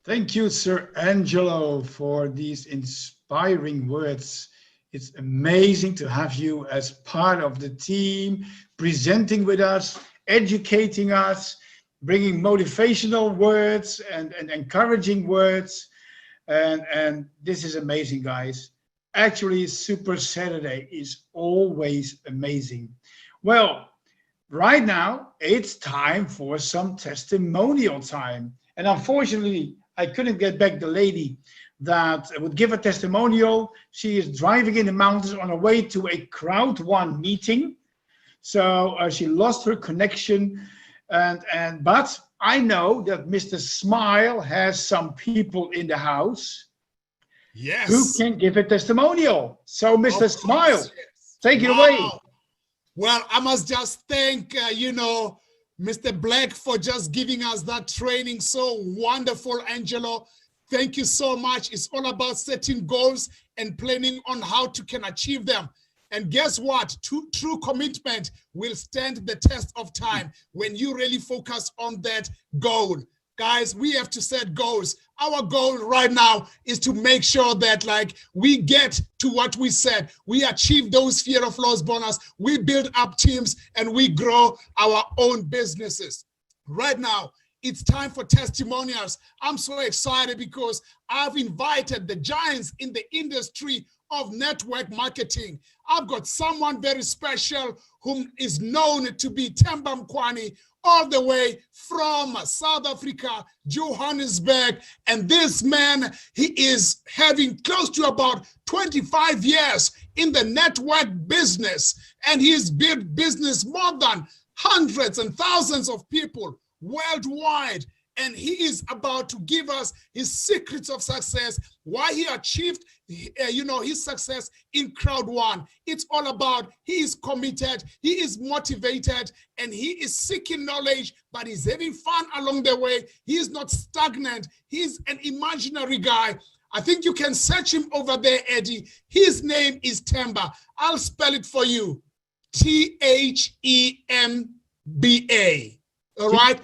Thank you, Sir Angelo, for these inspiring words. It's amazing to have you as part of the team, presenting with us, educating us, bringing motivational words and encouraging words. And this is amazing, guys. Actually, Super Saturday is always amazing. Well, right now, it's time for some testimonial time. And unfortunately, I couldn't get back the lady that would give a testimonial. She is driving in the mountains on her way to a Crowd1 meeting. So she lost her connection. But I know that Mr. Smile has some people in the house, yes, who can give a testimonial. So Mr. Smile, take it away. Well, I must just thank, Mr. Black for just giving us that training. So wonderful, Angelo. Thank you so much. It's all about setting goals and planning on how to can achieve them. And guess what? True commitment will stand the test of time when you really focus on that goal. Guys, we have to set goals. Our goal right now is to make sure that we get to what we said. We achieve those fear of loss bonus. We build up teams and we grow our own businesses. Right now, it's time for testimonials. I'm so excited because I've invited the giants in the industry of network marketing. I've got someone very special whom is known to be Themba Mkhwani, all the way from South Africa, Johannesburg. And this man, he is having close to about 25 years in the network business. And he's built business more than hundreds and thousands of people worldwide. And he is about to give us his secrets of success, why he achieved his success in Crowd1. It's all about he is committed, he is motivated, and he is seeking knowledge, but he's having fun along the way. He is not stagnant. He's an imaginary guy. I think you can search him over there, Eddie. His name is Themba. I'll spell it for you. T-H-E-M-B-A. All right?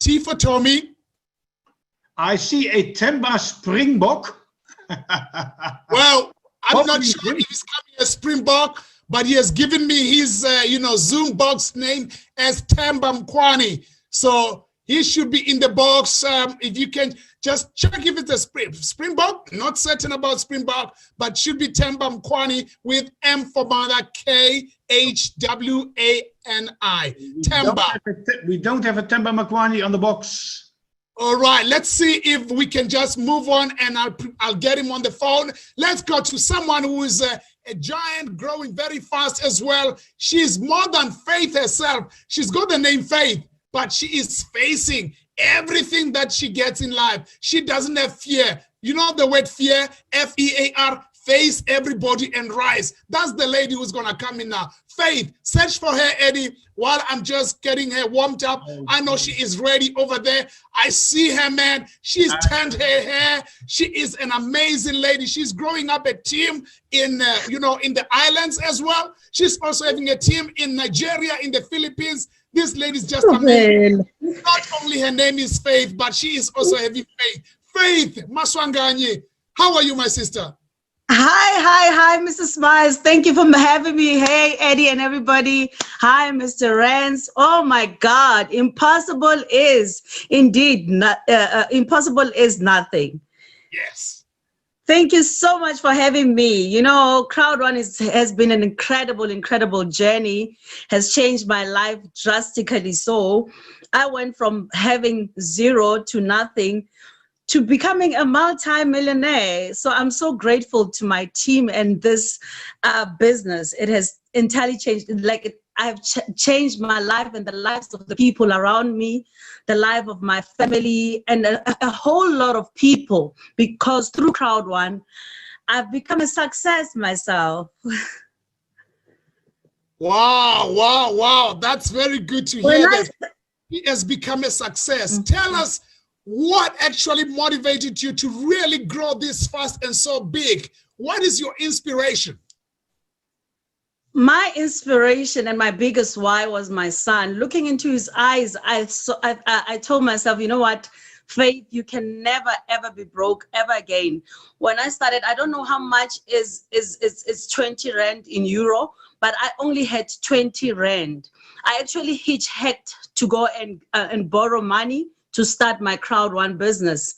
T for Tommy. I see a Themba Springbok. Well, I'm not sure if he's coming as Springbok, but he has given me his, Zoom box name as Themba Mkhwani. So he should be in the box. If you can just check if it's a Springbok, not certain about Springbok, but should be Themba Mkhwani with M for mother, K-H-W-A-N-I. Themba. We don't have a Themba Mkhwani on the box. All right, let's see if we can just move on, and I'll get him on the phone. Let's go to someone who is a giant, growing very fast as well. She's more than Faith herself. She's got the name Faith, but she is facing everything that she gets in life. She doesn't have fear. You know the word fear, F-E-A-R, face everybody and rise. That's the lady who's gonna come in now. Faith, search for her, Eddie, while I'm just getting her warmed up. I know she is ready over there. I see her, man. She's turned her hair. She is an amazing lady. She's growing up a team in, in the islands as well. She's also having a team in Nigeria, in the Philippines. This lady's just amazing. Not only her name is Faith, but she is also having faith. Faith Maswanganye, how are you, my sister? Hi, Mr. Smiles. Thank you for having me. Hey, Eddie and everybody. Hi, Mr. Rance. Oh my God, impossible is indeed not. Impossible is nothing. Yes. Thank you so much for having me. You know, Crowd1 has been an incredible journey. Has changed my life drastically. So I went from having zero to nothing to becoming a multi-millionaire. So I'm so grateful to my team and this business. It has entirely changed. I've changed my life and the lives of the people around me, the life of my family, and a whole lot of people, because through Crowd1, I've become a success myself. Wow. That's very good to hear that. it has become a success. Tell us what actually motivated you to really grow this fast and so big. What is your inspiration? My inspiration and my biggest why was my son. Looking into his eyes, I told myself, you know what, Faith, you can never ever be broke ever again. When I started, I don't know how much is 20 rand in euro, but I only had 20 rand. I actually hitchhiked to go and borrow money to start my Crowd1 business.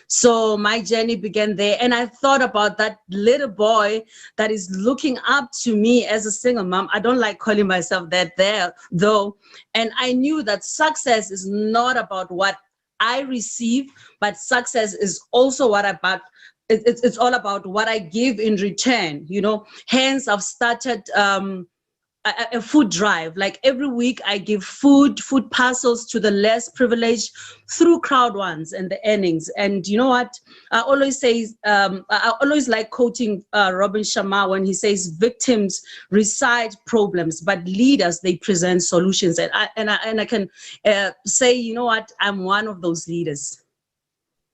So my journey began there, and I thought about that little boy that is looking up to me as a single mom. I don't like calling myself that there though. And I knew that success is not about what I receive, but success is also it's all about what I give in return, you know. Hence, I've started a food drive. Like every week I give food parcels to the less privileged through Crowd1s and the earnings. And you know what, I always say, I always like quoting Robin Sharma when he says victims recite problems, but leaders, they present solutions. And I can say, you know what, I'm one of those leaders.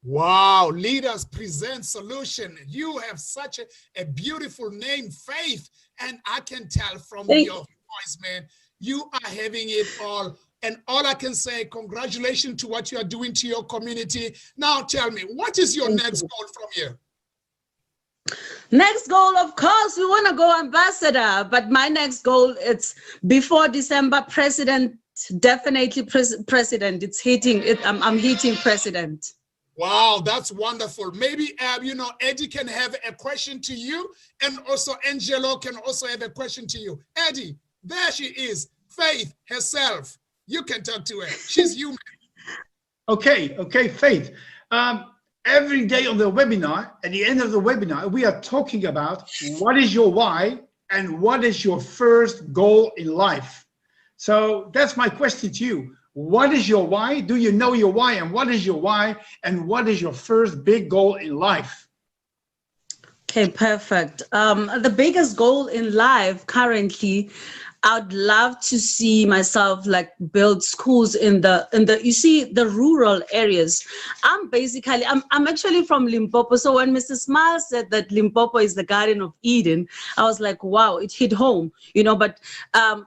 Wow, leaders present solution. You have such a beautiful name, Faith, and I can tell from your voice, man, you are having it all. And all I can say, congratulations to what you are doing to your community. Now tell me, what is your next goal from here? Next goal, of course, we want to go ambassador, but my next goal, it's before December, president, definitely president. It's hitting it. I'm hitting president. Wow, that's wonderful. Maybe, you know, Eddie can have a question to you, and also Angelo can also have a question to you. Eddie, there she is, Faith herself. You can talk to her. She's human. Okay, Faith. Every day on the webinar, at the end of the webinar, we are talking about what is your why and what is your first goal in life. So that's my question to you. What is your why? Do you know your why? And what is your why? And what is your first big goal in life? Okay, perfect. The biggest goal in life currently, I'd love to see myself like build schools in the you see, the rural areas. I'm actually from Limpopo. So when Mr. Smile said that Limpopo is the Garden of Eden, I was like, wow, it hit home, you know. But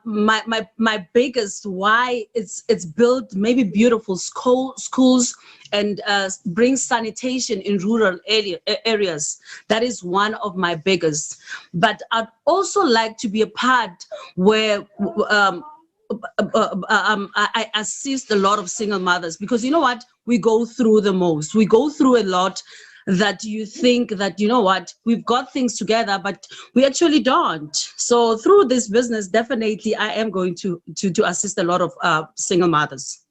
my biggest why it's build maybe beautiful schools and bring sanitation in rural areas. That is one of my biggest. But I'd also like to be a part where I assist a lot of single mothers, because you know what, we go through the most. We go through a lot that you think that, you know what, we've got things together, but we actually don't. So through this business, definitely I am going to assist a lot of single mothers.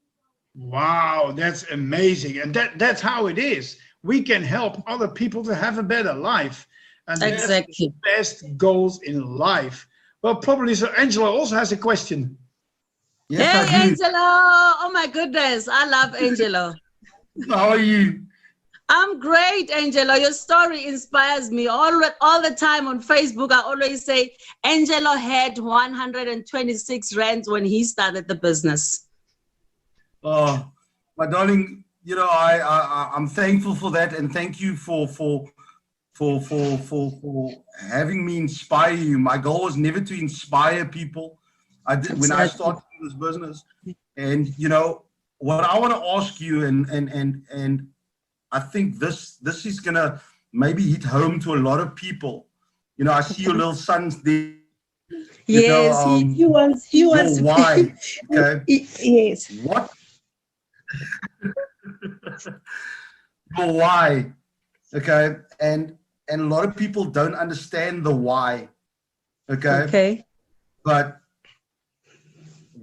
Wow, that's amazing. And that's how it is. We can help other people to have a better life. And exactly. That's the best goals in life. Well, probably so. Angela also has a question. Yes, hey, Angelo. Oh my goodness. I love Angelo. How are you? I'm great, Angelo. Your story inspires me. All the time on Facebook, I always say, Angelo had 126 rands when he started the business. Oh, my darling, you know, I'm thankful for that, and thank you for having me inspire you. My goal was never to inspire people. I did when I started this business, and you know what I want to ask you, and I think this is gonna maybe hit home to a lot of people. You know, I see your little sons there. Yes, he wants to why? Okay. Yes. What? Your why? Okay, and a lot of people don't understand the why. Okay. But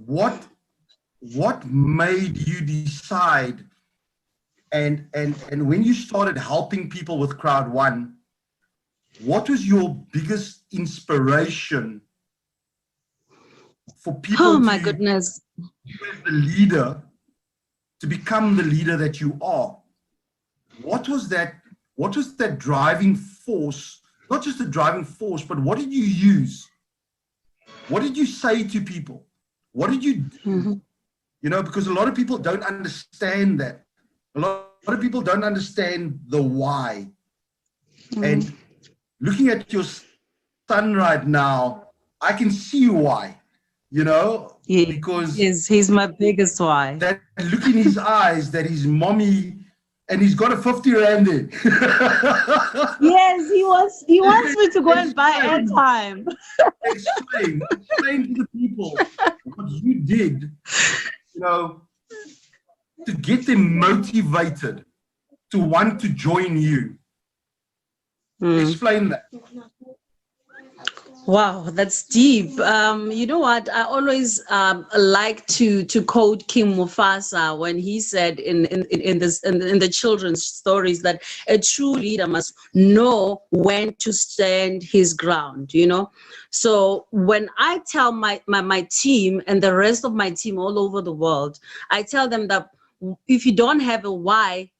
what made you decide? And when you started helping people with Crowd1, what was your biggest inspiration for people? Oh my goodness! You as the leader, to become the leader that you are. What was that? What was that driving force? Not just the driving force, but what did you use? What did you say to people? What did you do? You you know, because a lot of people don't understand that. A lot of people don't understand the why. And looking at your son right now, I can see why, you know, because he's my biggest why. That look in his eyes that his mommy, and he's got a 50 rand in. Yes, he wants me to go and buy airtime. Explain to the people what you did, you know, to get them motivated to want to join you. Explain that. Wow, that's deep. You know what? I always like to quote King Mufasa when he said in the children's stories that a true leader must know when to stand his ground. You know, so when I tell my team and the rest of my team all over the world, I tell them that if you don't have a why,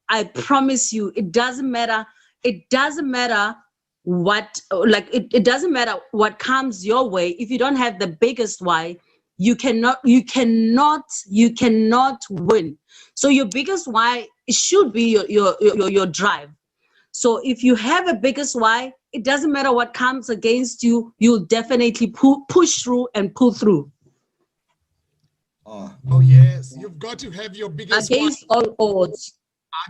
I promise you, it doesn't matter. It doesn't matter what, like, it doesn't matter what comes your way. If you don't have the biggest why, you cannot win. So your biggest why, it should be your drive. So if you have a biggest why, it doesn't matter what comes against you, you'll definitely push through and pull through. Oh yes, you've got to have your biggest against why. all odds.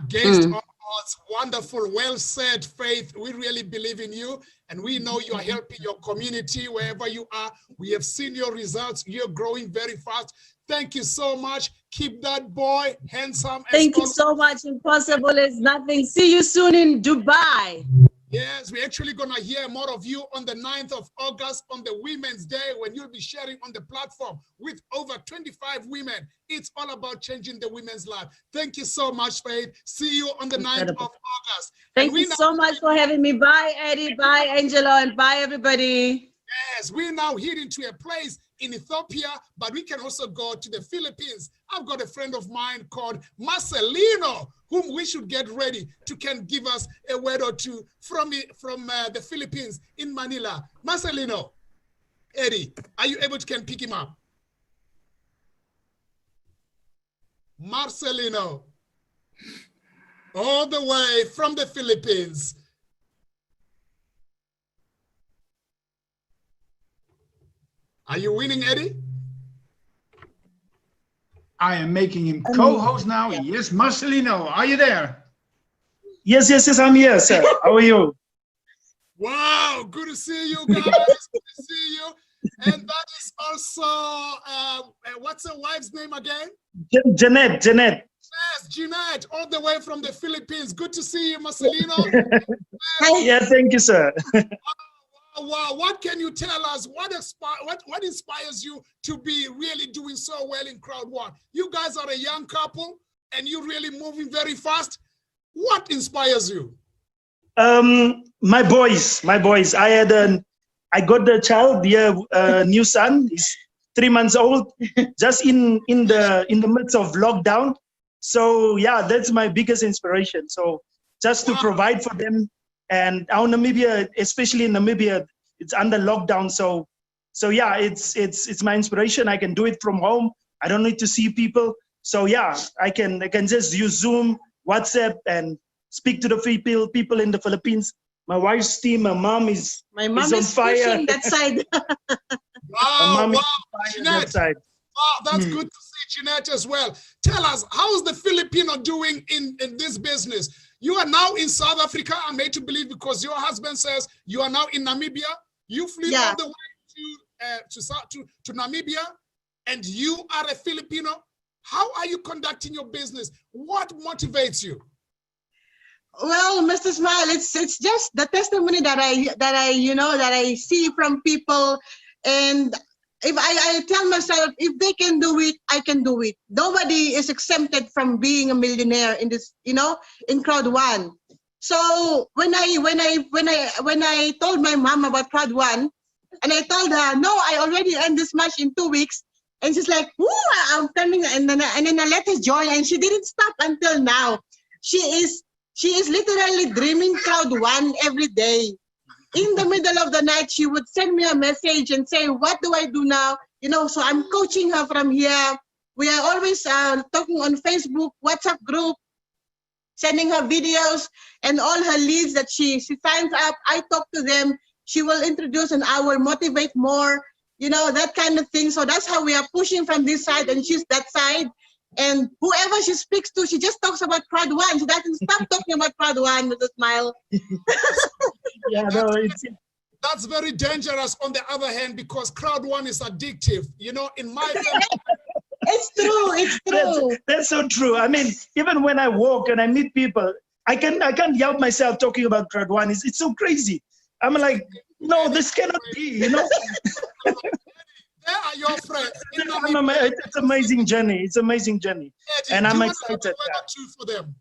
Against all odds. Wonderful, well said, Faith. We really believe in you, and we know you are helping your community wherever you are. We have seen your results. You're growing very fast. Thank you so much. Keep that boy handsome. Thank you so much. Impossible is nothing. See you soon in Dubai. Yes, we're actually going to hear more of you on the 9th of August on the Women's Day, when you'll be sharing on the platform with over 25 women. It's all about changing the women's life. Thank you so much, Faith. See you on the 9th of August. Thank you so much for having me. Bye, Eddie. Bye, Angelo. And bye, everybody. Yes, we're now heading to a place in Ethiopia, but we can also go to the Philippines. I've got a friend of mine called Marcelino, whom we should get ready to can give us a word or two from the Philippines in Manila. Marcelino, Eddie, are you able to can pick him up? Marcelino, all the way from the Philippines. Are you winning, Eddie? I am making him co-host now. Yes, Marcelino, are you there? Yes, I'm here, sir. How are you? Wow, good to see you guys. Good to see you. And that is also, what's her wife's name again? Jeanette. Yes, Jeanette, all the way from the Philippines. Good to see you, Marcelino. Yeah, thank you, sir. Wow, what can you tell us? What inspires you to be really doing so well in Crowd1? You guys are a young couple and you're really moving very fast. What inspires you? My boys. I got the child, new son. He's 3 months old, just in the midst of lockdown. So yeah, that's my biggest inspiration. So just to provide for them. And our Namibia, especially in Namibia, it's under lockdown. So yeah, it's my inspiration. I can do it from home. I don't need to see people. So yeah, I can just use Zoom, WhatsApp, and speak to the people in the Philippines. My wife's team, my mom is on fire. Pushing that side. Wow, Jeanette. Wow, that's good to see Jeanette as well. Tell us, how is the Filipino doing in this business? You are now in South Africa, I'm made to believe, because your husband says you are now in Namibia. You flew all the way to Namibia, and you are a Filipino. How are you conducting your business? What motivates you? Well, Mr. Smile, it's just the testimony that I see from people, and if I tell myself, if they can do it, I can do it. Nobody is exempted from being a millionaire in this, in Crowd1. So when I told my mom about Crowd1, and I told her, no, I already earned this much in 2 weeks, and she's like, "Ooh, I'm coming," and then I let her join, and she didn't stop until now. She is literally dreaming Crowd1 every day. In the middle of the night, she would send me a message and say, "What do I do now?" So I'm coaching her from here. We are always talking on Facebook, WhatsApp group, sending her videos and all her leads that she signs up. I talk to them. She will introduce and I will motivate more, you know, that kind of thing. So that's how we are pushing from this side and she's that side. And whoever she speaks to, she just talks about Crowd1. She doesn't stop talking about Crowd1 with a smile. Yeah, no, that's very dangerous on the other hand, because Crowd1 is addictive. You know, in my family. It's true. It's true. That's so true. I mean, even when I walk and I meet people, I can't help myself talking about Crowd1. It's so crazy. I'm like, no, this cannot be, you know. They are your friends. It's amazing journey. It's amazing journey, and I'm excited. For them.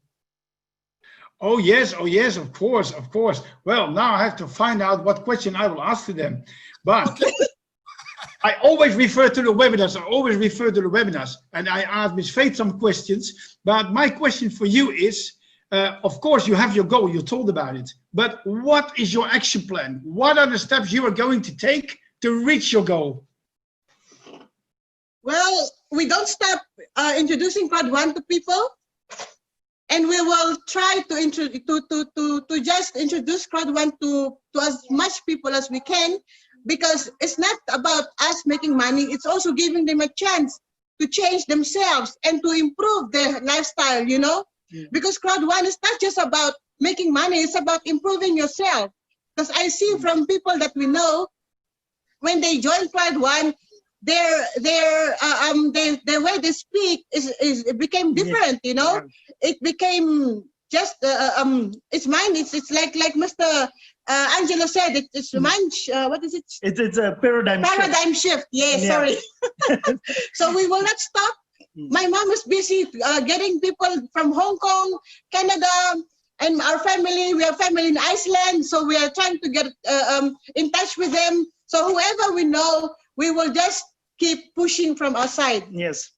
Oh yes, of course, of course. Well, now I have to find out what question I will ask to them. But I always refer to the webinars. And I asked Ms. Faith some questions. But my question for you is, of course, you have your goal. You told about it. But what is your action plan? What are the steps you are going to take to reach your goal? Well, we don't stop introducing Crowd1 to people. And we will try to just introduce Crowd1 to as much people as we can, because it's not about us making money. It's also giving them a chance to change themselves and to improve their lifestyle, you know? Because Crowd1 is not just about making money, it's about improving yourself. Because I see from people that we know, when they join Crowd1, the way they speak it became different, you know. It became just it's mine. It's like Mr. Angelo said. It's mind. What is it? It's a paradigm shift. Yeah, sorry. So we will not stop. My mom is busy getting people from Hong Kong, Canada, and our family. We have family in Iceland, so we are trying to get in touch with them. So whoever we know, we will just keep pushing from our side. Yes.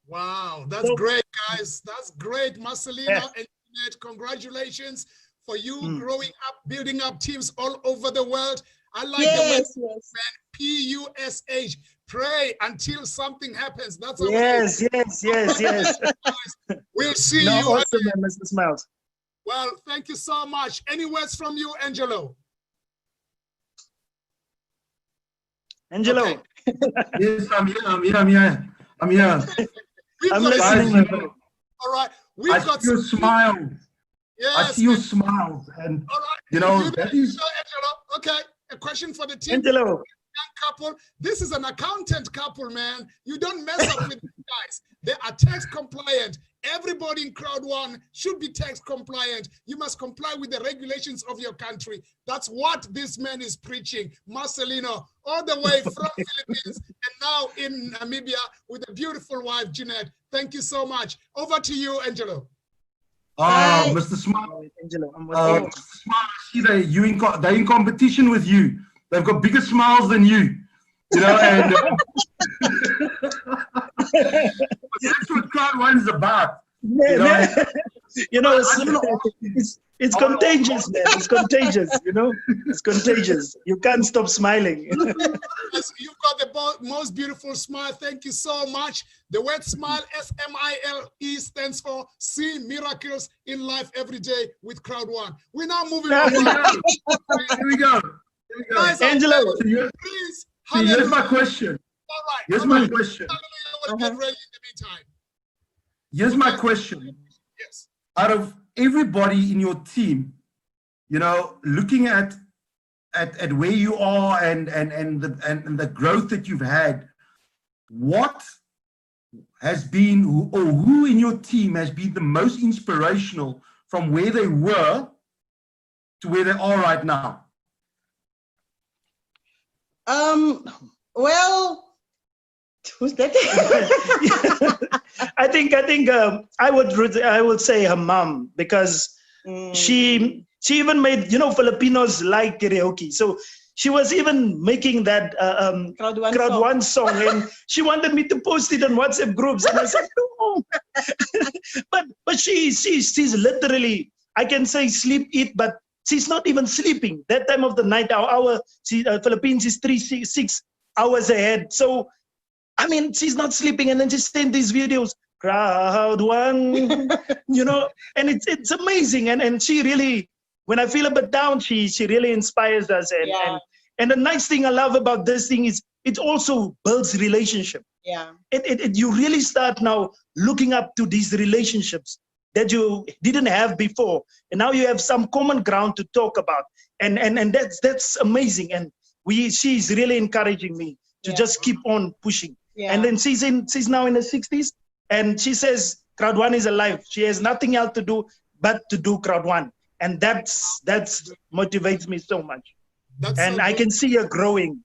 Wow, that's great, guys. That's great, Marcelina and Jeanette. Congratulations for you growing up, building up teams all over the world. I like the word, PUSH. Pray until something happens. That's our yes. We'll see you. Awesome, Mr. Smiles. Well, thank you so much. Any words from you, Angelo? Angelo. Okay. Yes, I'm here. I'm listening. All right. I see your smile. Yes, I see your smile, and you know that is. Angelo, okay, a question for the team. Angelo. Young couple. This is an accountant couple, man. You don't mess up with these guys. They are tax compliant. Everybody in Crowd1 should be tax compliant. You must comply with the regulations of your country. That's what this man is preaching. Marcelino, all the way from Philippines and now in Namibia with a beautiful wife, Jeanette. Thank you so much. Over to you, Angelo. Mr. Smile. Angelo, Mr. Smile, I see they're in competition with you. They've got bigger smiles than you. You know, and that's what Crowd1 is about. It's contagious, man. It's contagious, you know. It's contagious. You can't stop smiling. You've got the most beautiful smile. Thank you so much. The word smile, S-M-I-L-E, stands for see miracles in life every day with Crowd1. We're now moving on. Here we go. Guys, Angelo, please. Here's my question. All right. Here's my question. We'll get ready in the meantime. Here's my question. Yes. Out of everybody in your team, you know, looking at where you are and the growth that you've had, what has been who in your team has been the most inspirational from where they were to where they are right now? Well, who's that? I think I would say her mom, because she even made, you know, Filipinos like karaoke. So she was even making that Crowd1 song, and she wanted me to post it on WhatsApp groups, and I said no. but she's literally, I can say sleep, eat, but she's not even sleeping. That time of the night, Philippines is 6 hours ahead. So I mean, she's not sleeping, and then she sends these videos, Crowd1, you know, and it's amazing. And she really, when I feel a bit down, she really inspires us. And the nice thing I love about this thing is it also builds relationship. Yeah. You really start now looking up to these relationships that you didn't have before, and now you have some common ground to talk about, and that's amazing. And she's really encouraging me to just keep on pushing. Yeah. And then she's now in her 60s, and she says Crowd1 is alive. She has nothing else to do but to do Crowd1, and that's motivates me so much. And I can see her growing.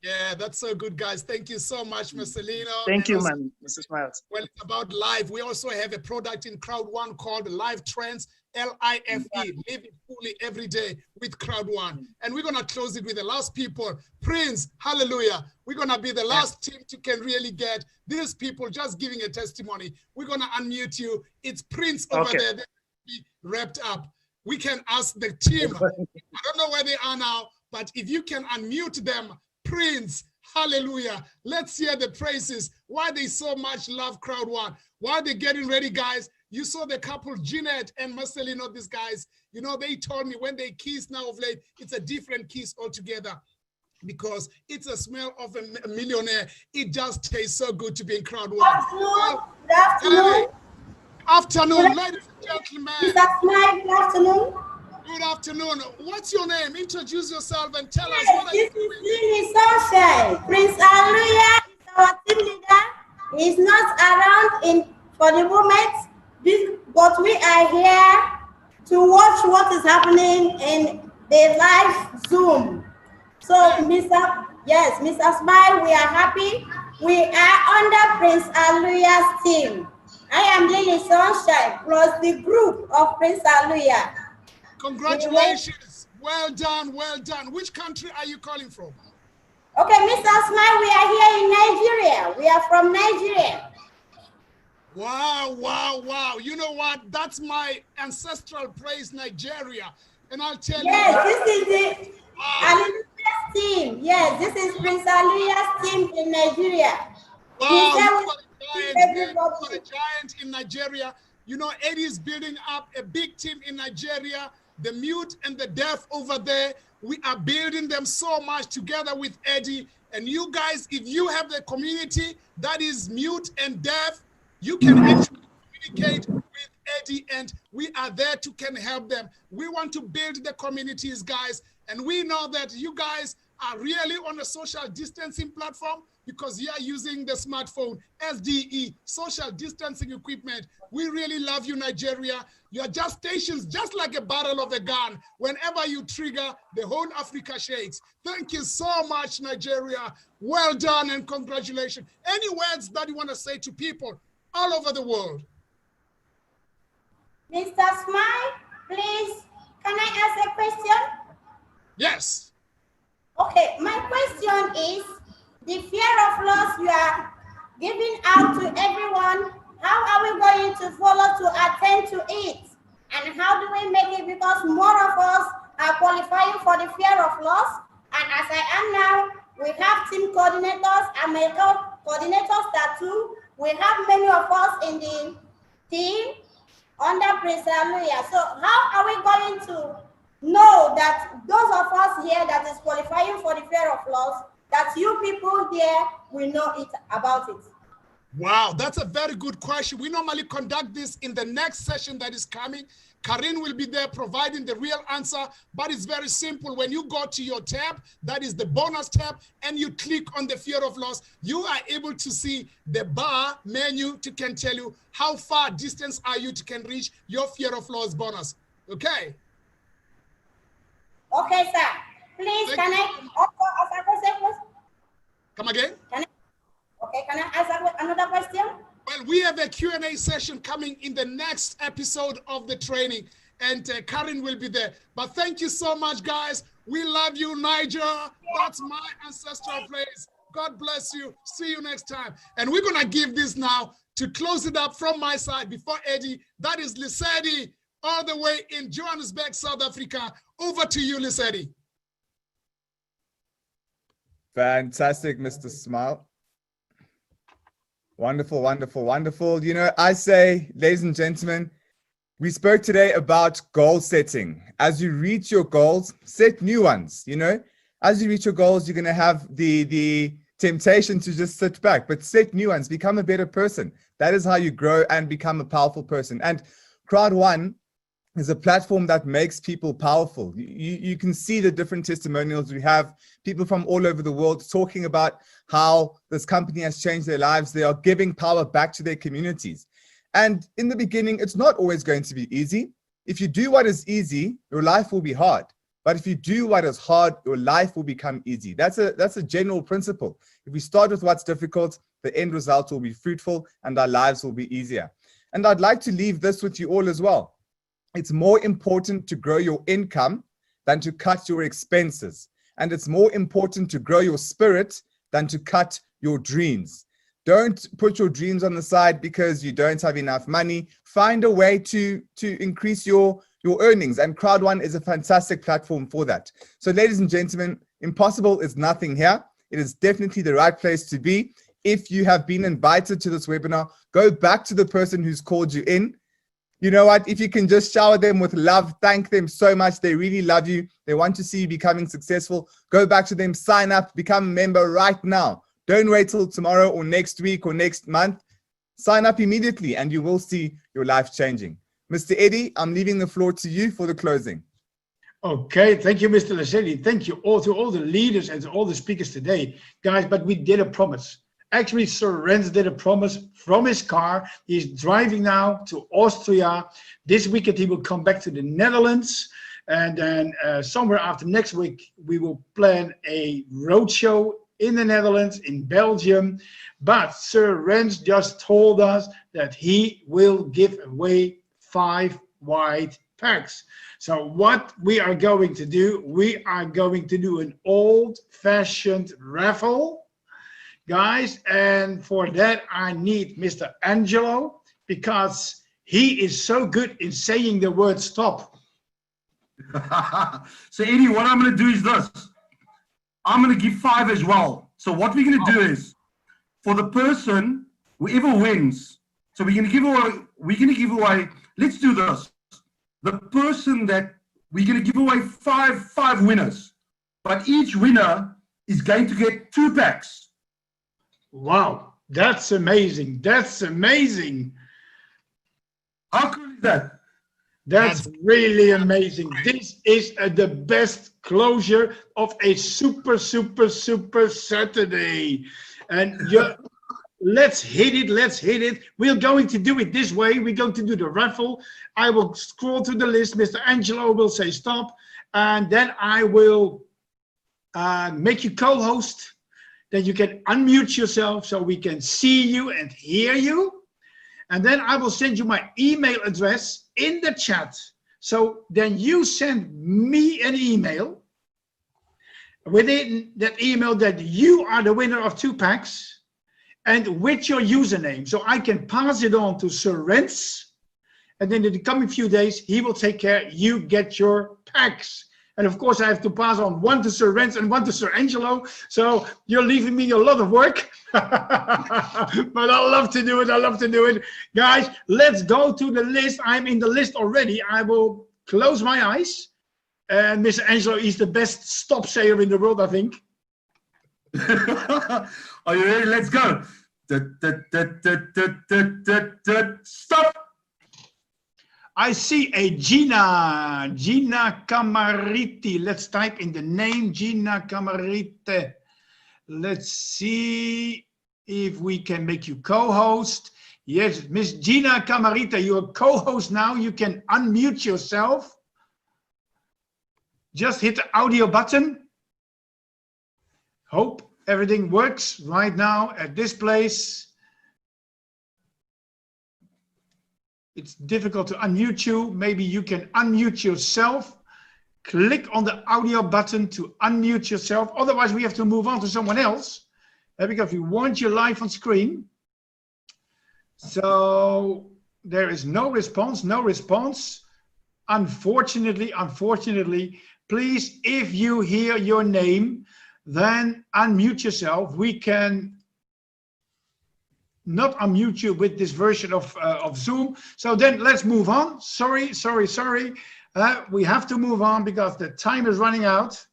Yeah, that's so good, guys. Thank you so much, Marcelino. Thank you, man, Mrs. Miles. Well, it's about live. We also have a product in Crowd1 called Live Trends, LIFE, live it fully every day with Crowd1. And we're going to close it with the last people. Prince, hallelujah. We're going to be the last team to can really get these people just giving a testimony. We're going to unmute you. It's Prince over there. They're be wrapped up. We can ask the team. I don't know where they are now, but if you can unmute them, Prince, hallelujah. Let's hear the praises. Why they so much love Crowd1. While they're getting ready, guys, you saw the couple, Jeanette and Marcelino, these guys, you know, they told me when they kiss now of late, it's a different kiss altogether because it's a smell of a millionaire. It just tastes so good to be in Crowd1. Good afternoon. Afternoon, ladies and gentlemen. Good afternoon. Good afternoon. What's your name? Introduce yourself and tell us what This is Lily Sunshine. Prince Hallelujah is our team leader. He's not around for the moment, but we are here to watch what is happening in the live Zoom. So, Mr. Smile, we are happy. We are under Prince Hallelujah's team. I am Lily Sunshine plus the group of Prince Hallelujah. Congratulations. Well done, well done. Which country are you calling from? Okay, Mr. Smile, we are here in Nigeria. We are from Nigeria. Wow, wow, wow. You know what? That's my ancestral place, Nigeria. And I'll tell you. Yes, this is the Hallelujah's team. Yes, this is Prince Hallelujah's team in Nigeria. Wow, you've got a giant in Nigeria. You know, Eddie is building up a big team in Nigeria. The mute and the deaf over there, we are building them so much together with Eddie. And you guys, if you have the community that is mute and deaf, you can actually communicate with Eddie, and we are there to can help them. We want to build the communities, guys. And we know that you guys are really on a social distancing platform because you are using the smartphone, SDE, social distancing equipment. We really love you, Nigeria. Your just stations, just like a barrel of a gun. Whenever you trigger, the whole Africa shakes. Thank you so much, Nigeria. Well done and congratulations. Any words that you want to say to people all over the world? Mr. Smile, please, can I ask a question? Yes. Okay, my question is, the fear of loss you are giving out to everyone, how are we going to follow to attend to it? And how do we make it? Because more of us are qualifying for the fear of loss. And as I am now, we have team coordinators and medical coordinators that too. We have many of us in the team under Prince Hallelujah. So how are we going to know that those of us here that is qualifying for the fear of loss, that you people there will know it about it? Wow, that's a very good question. We normally conduct this in the next session that is coming. Karin will be there providing the real answer, but it's very simple. When you go to your tab, that is the bonus tab, and you click on the fear of loss, you are able to see the bar menu to can tell you how far distance are you to can reach your fear of loss bonus. Okay? Okay, sir. Please, can I also ask a question, please? Come again? Can I ask another question? Well, we have a Q&A session coming in the next episode of the training, and Karin will be there. But thank you so much, guys. We love you, Niger. That's my ancestral place. God bless you. See you next time. And we're going to give this now to close it up from my side before Eddie. That is Lisedi, all the way in Johannesburg, South Africa. Over to you, Lisedi. Fantastic, Mr. Smile. Wonderful, wonderful, wonderful. You know, I say, ladies and gentlemen, we spoke today about goal setting. As you reach your goals, set new ones. You know, as you reach your goals, you're going to have the temptation to just sit back, but set new ones, become a better person. That is how you grow and become a powerful person. And Crowd1 is a platform that makes people powerful. You can see the different testimonials. We have people from all over the world talking about how this company has changed their lives. They are giving power back to their communities. And in the beginning, it's not always going to be easy. If you do what is easy, your life will be hard. But if you do what is hard, your life will become easy. That's a general principle. If we start with what's difficult, the end result will be fruitful and our lives will be easier. And I'd like to leave this with you all as well. It's more important to grow your income than to cut your expenses. And it's more important to grow your spirit than to cut your dreams. Don't put your dreams on the side because you don't have enough money. Find a way to increase your earnings, and Crowd1 is a fantastic platform for that. So ladies and gentlemen, impossible is nothing here. It is definitely the right place to be. If you have been invited to this webinar, go back to the person who's called you in. You know what? If you can just shower them with love, thank them so much. They really love you. They want to see you becoming successful. Go back to them, sign up, become a member right now. Don't wait till tomorrow or next week or next month. Sign up immediately and you will see your life changing. Mr. Eddie, I'm leaving the floor to you for the closing. Okay, thank you, Mr. Lacetti. Thank you all to all the leaders and to all the speakers today. Guys, but we did a promise. Actually, Sir Rens did a promise from his car. He's driving now to Austria. This weekend, he will come back to the Netherlands. And then somewhere after next week, we will plan a roadshow in the Netherlands, in Belgium. But Sir Rens just told us that he will give away 5 white packs. So what we are going to do, we are going to do an old-fashioned raffle, guys, and for that I need Mr. Angelo, because he is so good in saying the word stop. So Eddie, what I'm going to do is this. I'm going to give 5 as well. So what we're going to do is, for the person, whoever wins, so we're going to give away, let's do this. The person that we're going to give away five winners, but each winner is going to get 2 packs. Wow, that's amazing. That's amazing. How cool is that? That's really amazing. This is the best closure of a super Saturday. And let's hit it. Let's hit it. We're going to do it this way. We're going to do the raffle. I will scroll through the list. Mr. Angelo will say stop. And then I will make you co-host. Then you can unmute yourself so we can see you and hear you. And then I will send you my email address in the chat. So then you send me an email within that email that you are the winner of 2 packs and with your username. So I can pass it on to Sir Rens. And then in the coming few days, he will take care. You get your packs. And of course, I have to pass on 1 to Sir Rens and 1 to Sir Angelo. So you're leaving me a lot of work. But I love to do it. I love to do it. Guys, let's go to the list. I'm in the list already. I will close my eyes. And Mr. Angelo is the best stop sayer in the world, I think. Are you ready? Let's go. Stop. I see a Gina Camariti. Let's type in the name, Gina Camariti. Let's see if we can make you co-host. Yes, Miss Gina Camarita, you're a co-host now. You can unmute yourself. Just hit the audio button. Hope everything works right now at this place. It's difficult to unmute you. Maybe you can unmute yourself. Click on the audio button to unmute yourself. Otherwise, we have to move on to someone else because we want you live on screen. So there is no response, no response. Unfortunately, please, if you hear your name, then unmute yourself. We can not unmute you with this version of Zoom. So then let's move on. Sorry. We have to move on because the time is running out.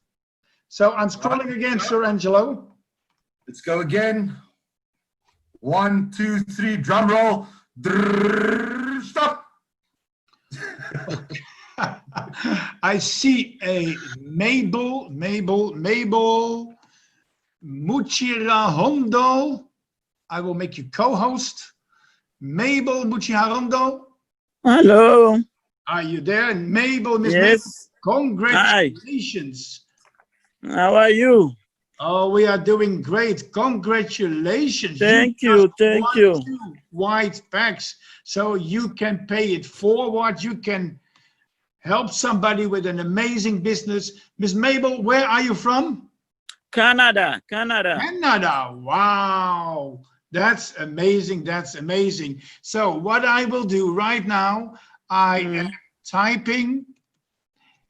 So I'm scrolling again, Sir Angelo. Let's go again. 1, 2, 3, drum roll. Stop. I see a Mabel Muchirahondo. I will make you co-host. Mabel Muchirahondo. Hello. Are you there? Mabel, Miss Yes. Mabel, congratulations. Hi. How are you? Oh, we are doing great. Congratulations. Thank you. just Thank won you. 2 white packs. So you can pay it forward. You can help somebody with an amazing business. Miss Mabel, where are you from? Canada. Canada. Wow. That's amazing. That's amazing. So what I will do right now, I am typing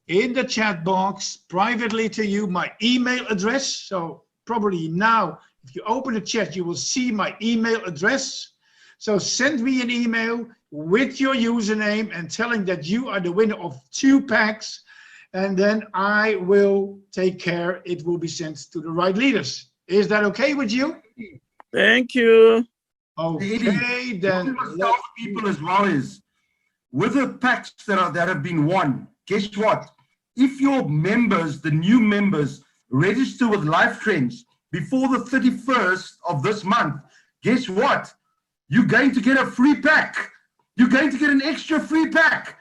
in the chat box privately to you my email address. So probably now, if you open the chat, you will see my email address. So send me an email with your username and telling that you are the winner of 2 packs. And then I will take care. It will be sent to the right leaders. Is that okay with you? Thank you. Okay, then What tell people as well is, with the packs that have been won, guess what? If your members, the new members, register with Life Trends before the 31st of this month, guess what? You're going to get a free pack. You're going to get an extra free pack.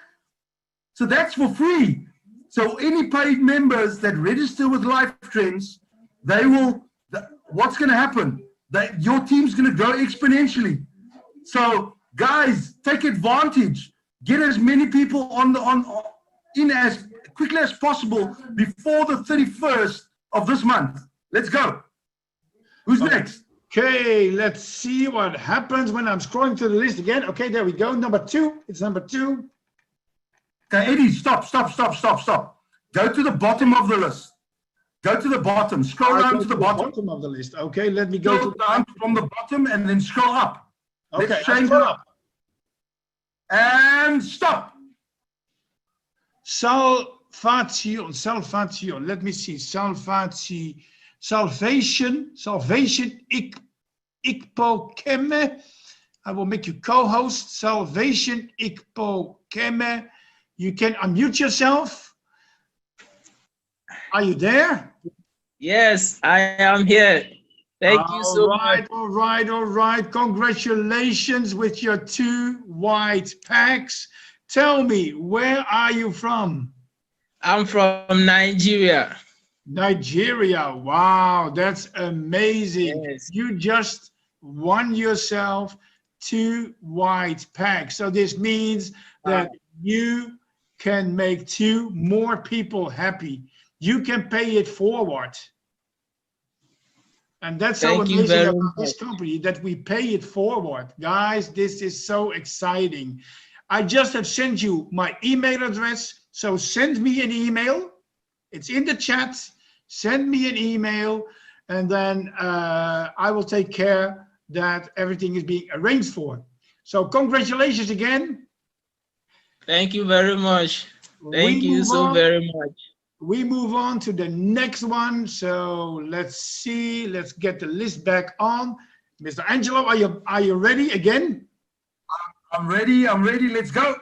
So that's for free. So any paid members that register with Life Trends, they will, what's going to happen? Your team's going to grow exponentially. So guys, take advantage. Get as many people in as quickly as possible before the 31st of this month. Let's go. Who's next? Okay, let's see what happens when I'm scrolling to the list again. Okay, there we go. Number 2. It's number 2. Okay, Eddie, stop. Go to the bottom of the list. Go to the bottom. Scroll down to the bottom. Of the list. Okay, let me go Scroll down from the bottom and then scroll up. Okay, Let's change it up. And stop. Salvation. Let me see. Salvation. Ikpo Kemme. I will make you co-host. Salvation Ikpo Kemme. You can unmute yourself. Are you there? Yes, I am here. Thank you so much. All right. Congratulations with your 2 white packs. Tell me, where are you from? I'm from Nigeria. Nigeria. Wow, that's amazing. Yes. You just won yourself 2 white packs. So this means that you can make 2 more people happy. You can pay it forward. And that's so amazing about this company, that we pay it forward. Guys, this is so exciting. I just have sent you my email address. So send me an email. It's in the chat. Send me an email. And then I will take care that everything is being arranged for. So congratulations again. Thank you very much. Thank you so very much. We move on to the next one. So let's see. Let's get the list back on. Mr. Angelo, are you ready again? I'm ready. Let's go.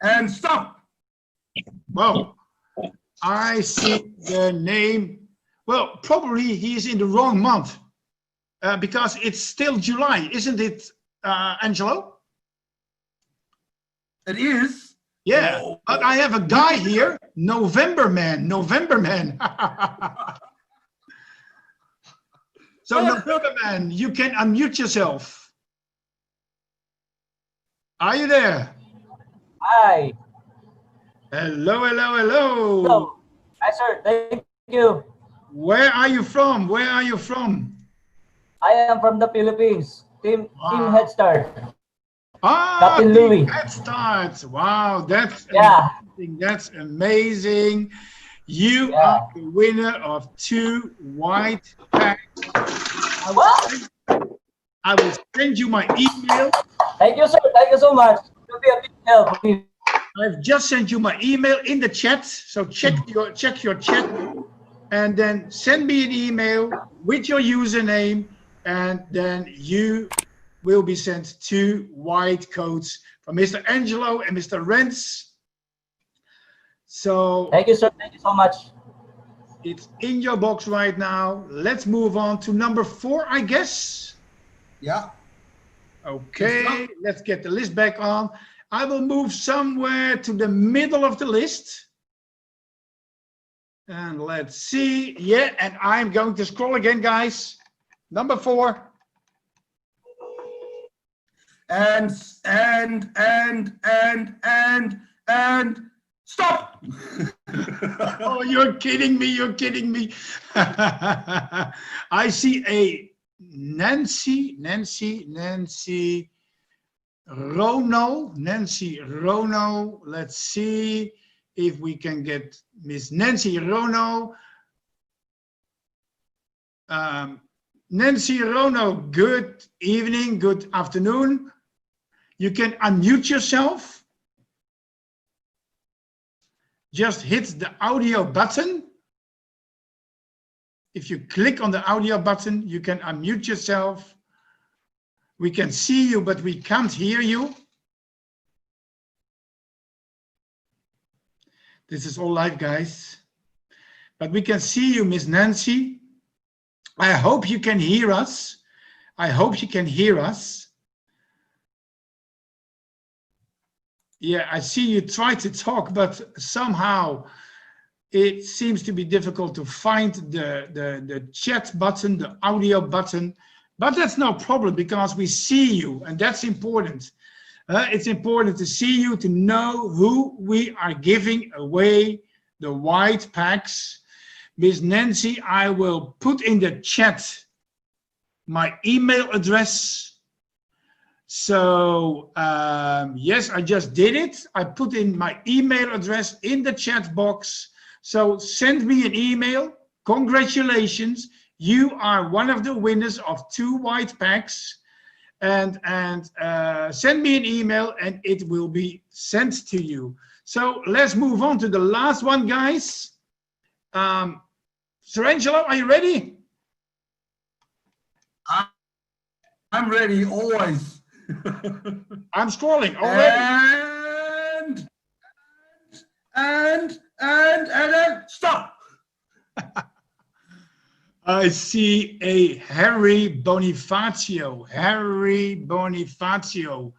And stop. Well, I see the name. Well, probably he's in the wrong month because it's still July, isn't it, Angelo? It is. Yeah, but I have a guy here, November man. So November man, you can unmute yourself. Are you there? Hi. Hello. Hello. Hi, sir. Thank you. Where are you from? I am from the Philippines. Team Head Start. Captain Louis. Head Start. Wow, that's amazing. That's amazing. You are the winner of 2 white packs I will send you my email. Thank you, sir. Thank you so much. It will be a big help, please. I've just sent you my email in the chat, so check your chat, and then send me an email with your username, and then you will be sent 2 white coats from Mr. Angelo and Mr. Rents. So thank you, sir. Thank you so much. It's in your box right now. Let's move on to number 4, I guess. Yeah. Okay, let's get the list back on. I will move somewhere to the middle of the list. And let's see. Yeah, and I'm going to scroll again, guys. Number 4. And stop. Oh, you're kidding me. You're kidding me. I see a Nancy Rono. Let's see if we can get Miss Nancy Rono. Nancy Rono, good evening, good afternoon. You can unmute yourself. Just hit the audio button. If you click on the audio button, you can unmute yourself. We can see you, but we can't hear you. This is all live, guys. But we can see you, Miss Nancy. I hope you can hear us. I hope you can hear us. Yeah, I see you try to talk, but somehow it seems to be difficult to find the chat button, the audio button. But that's no problem because we see you, and that's important. It's important to see you, to know who we are giving away the white packs. Miss Nancy, I will put in the chat my email address. So yes, I just did it. I put in my email address in the chat box. So send me an email. Congratulations. You are one of the winners of 2 white packs. And send me an email and it will be sent to you. So let's move on to the last one, guys. Sir Angelo, are you ready? I'm ready, always. I'm scrolling already. And then stop. I see a Harry Bonifacio. Harry Bonifacio.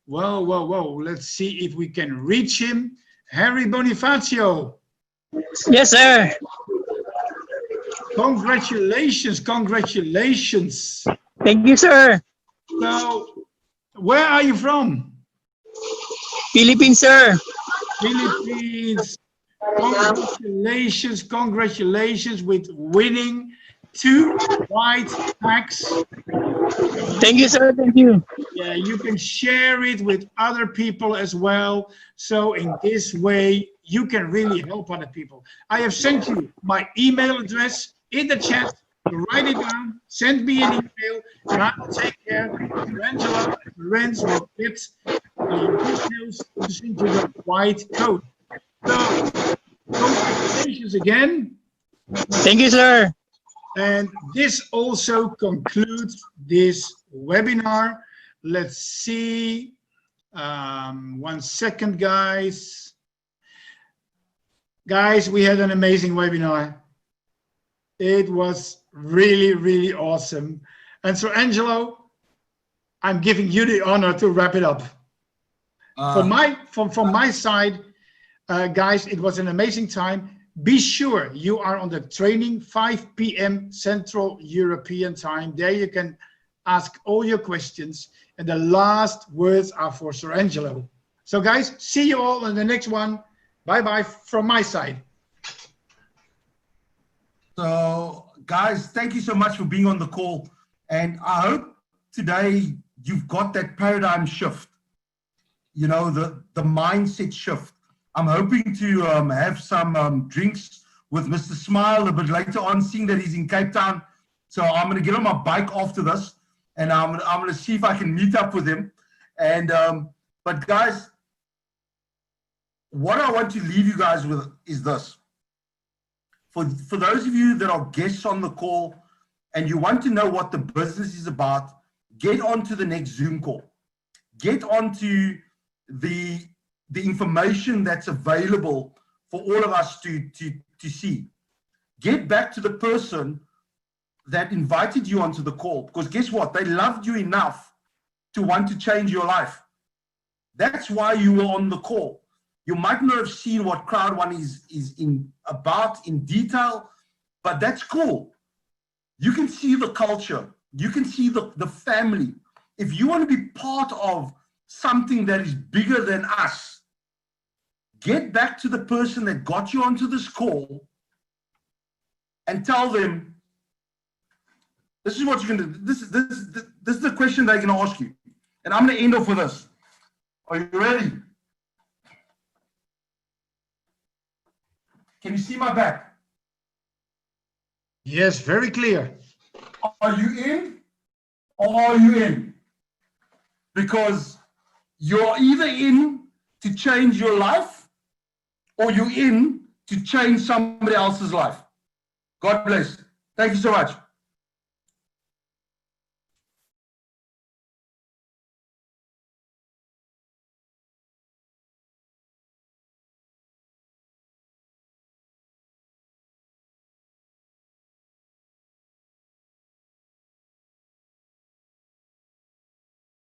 Whoa. Let's see if we can reach him. Harry Bonifacio. Yes, sir. Congratulations. Thank you, sir. So, where are you from? Philippines, sir. Philippines. Congratulations with winning 2 white packs. Thank you, sir. Thank you. Yeah, you can share it with other people as well. So in this way, you can really help other people. I have sent you my email address in the chat. Write it down, send me an email, and I will take care. Angela and Renz will get details to send you the white code. So, congratulations again. Thank you, sir. And this also concludes this webinar. Let's see. 1 second, guys. Guys, we had an amazing webinar. It was really awesome. And so, Angelo, I'm giving you the honor to wrap it up. From my side, guys, it was an amazing time. Be sure you are on the training 5 p.m. Central European time. There you can ask all your questions. And the last words are for Sir Angelo. So guys, see you all in the next one. Bye-bye from my side. So guys, thank you so much for being on the call. And I hope today you've got that paradigm shift, you know, the mindset shift. I'm hoping to have some drinks with Mr. Smile a bit later on, seeing that he's in Cape Town. So I'm going to get on my bike after this, and I'm going to see if I can meet up with him. And but guys, what I want to leave you guys with is this. For those of you that are guests on the call and you want to know what the business is about, get onto the next Zoom call. Get onto the information that's available for all of us to see. Get back to the person that invited you onto the call, because guess what? They loved you enough to want to change your life. That's why you were on the call. You might not have seen what Crowd1 is about in detail, but that's cool. You can see the culture. You can see the family. If you want to be part of something that is bigger than us, get back to the person that got you onto this call and tell them, this is what you're going to do. This is the question they're going to ask you. And I'm going to end off with this. Are you ready? Can you see my back? Yes, very clear. Are you in or are you in? Because you're either in to change your life or you're in to change somebody else's life. God bless. Thank you so much.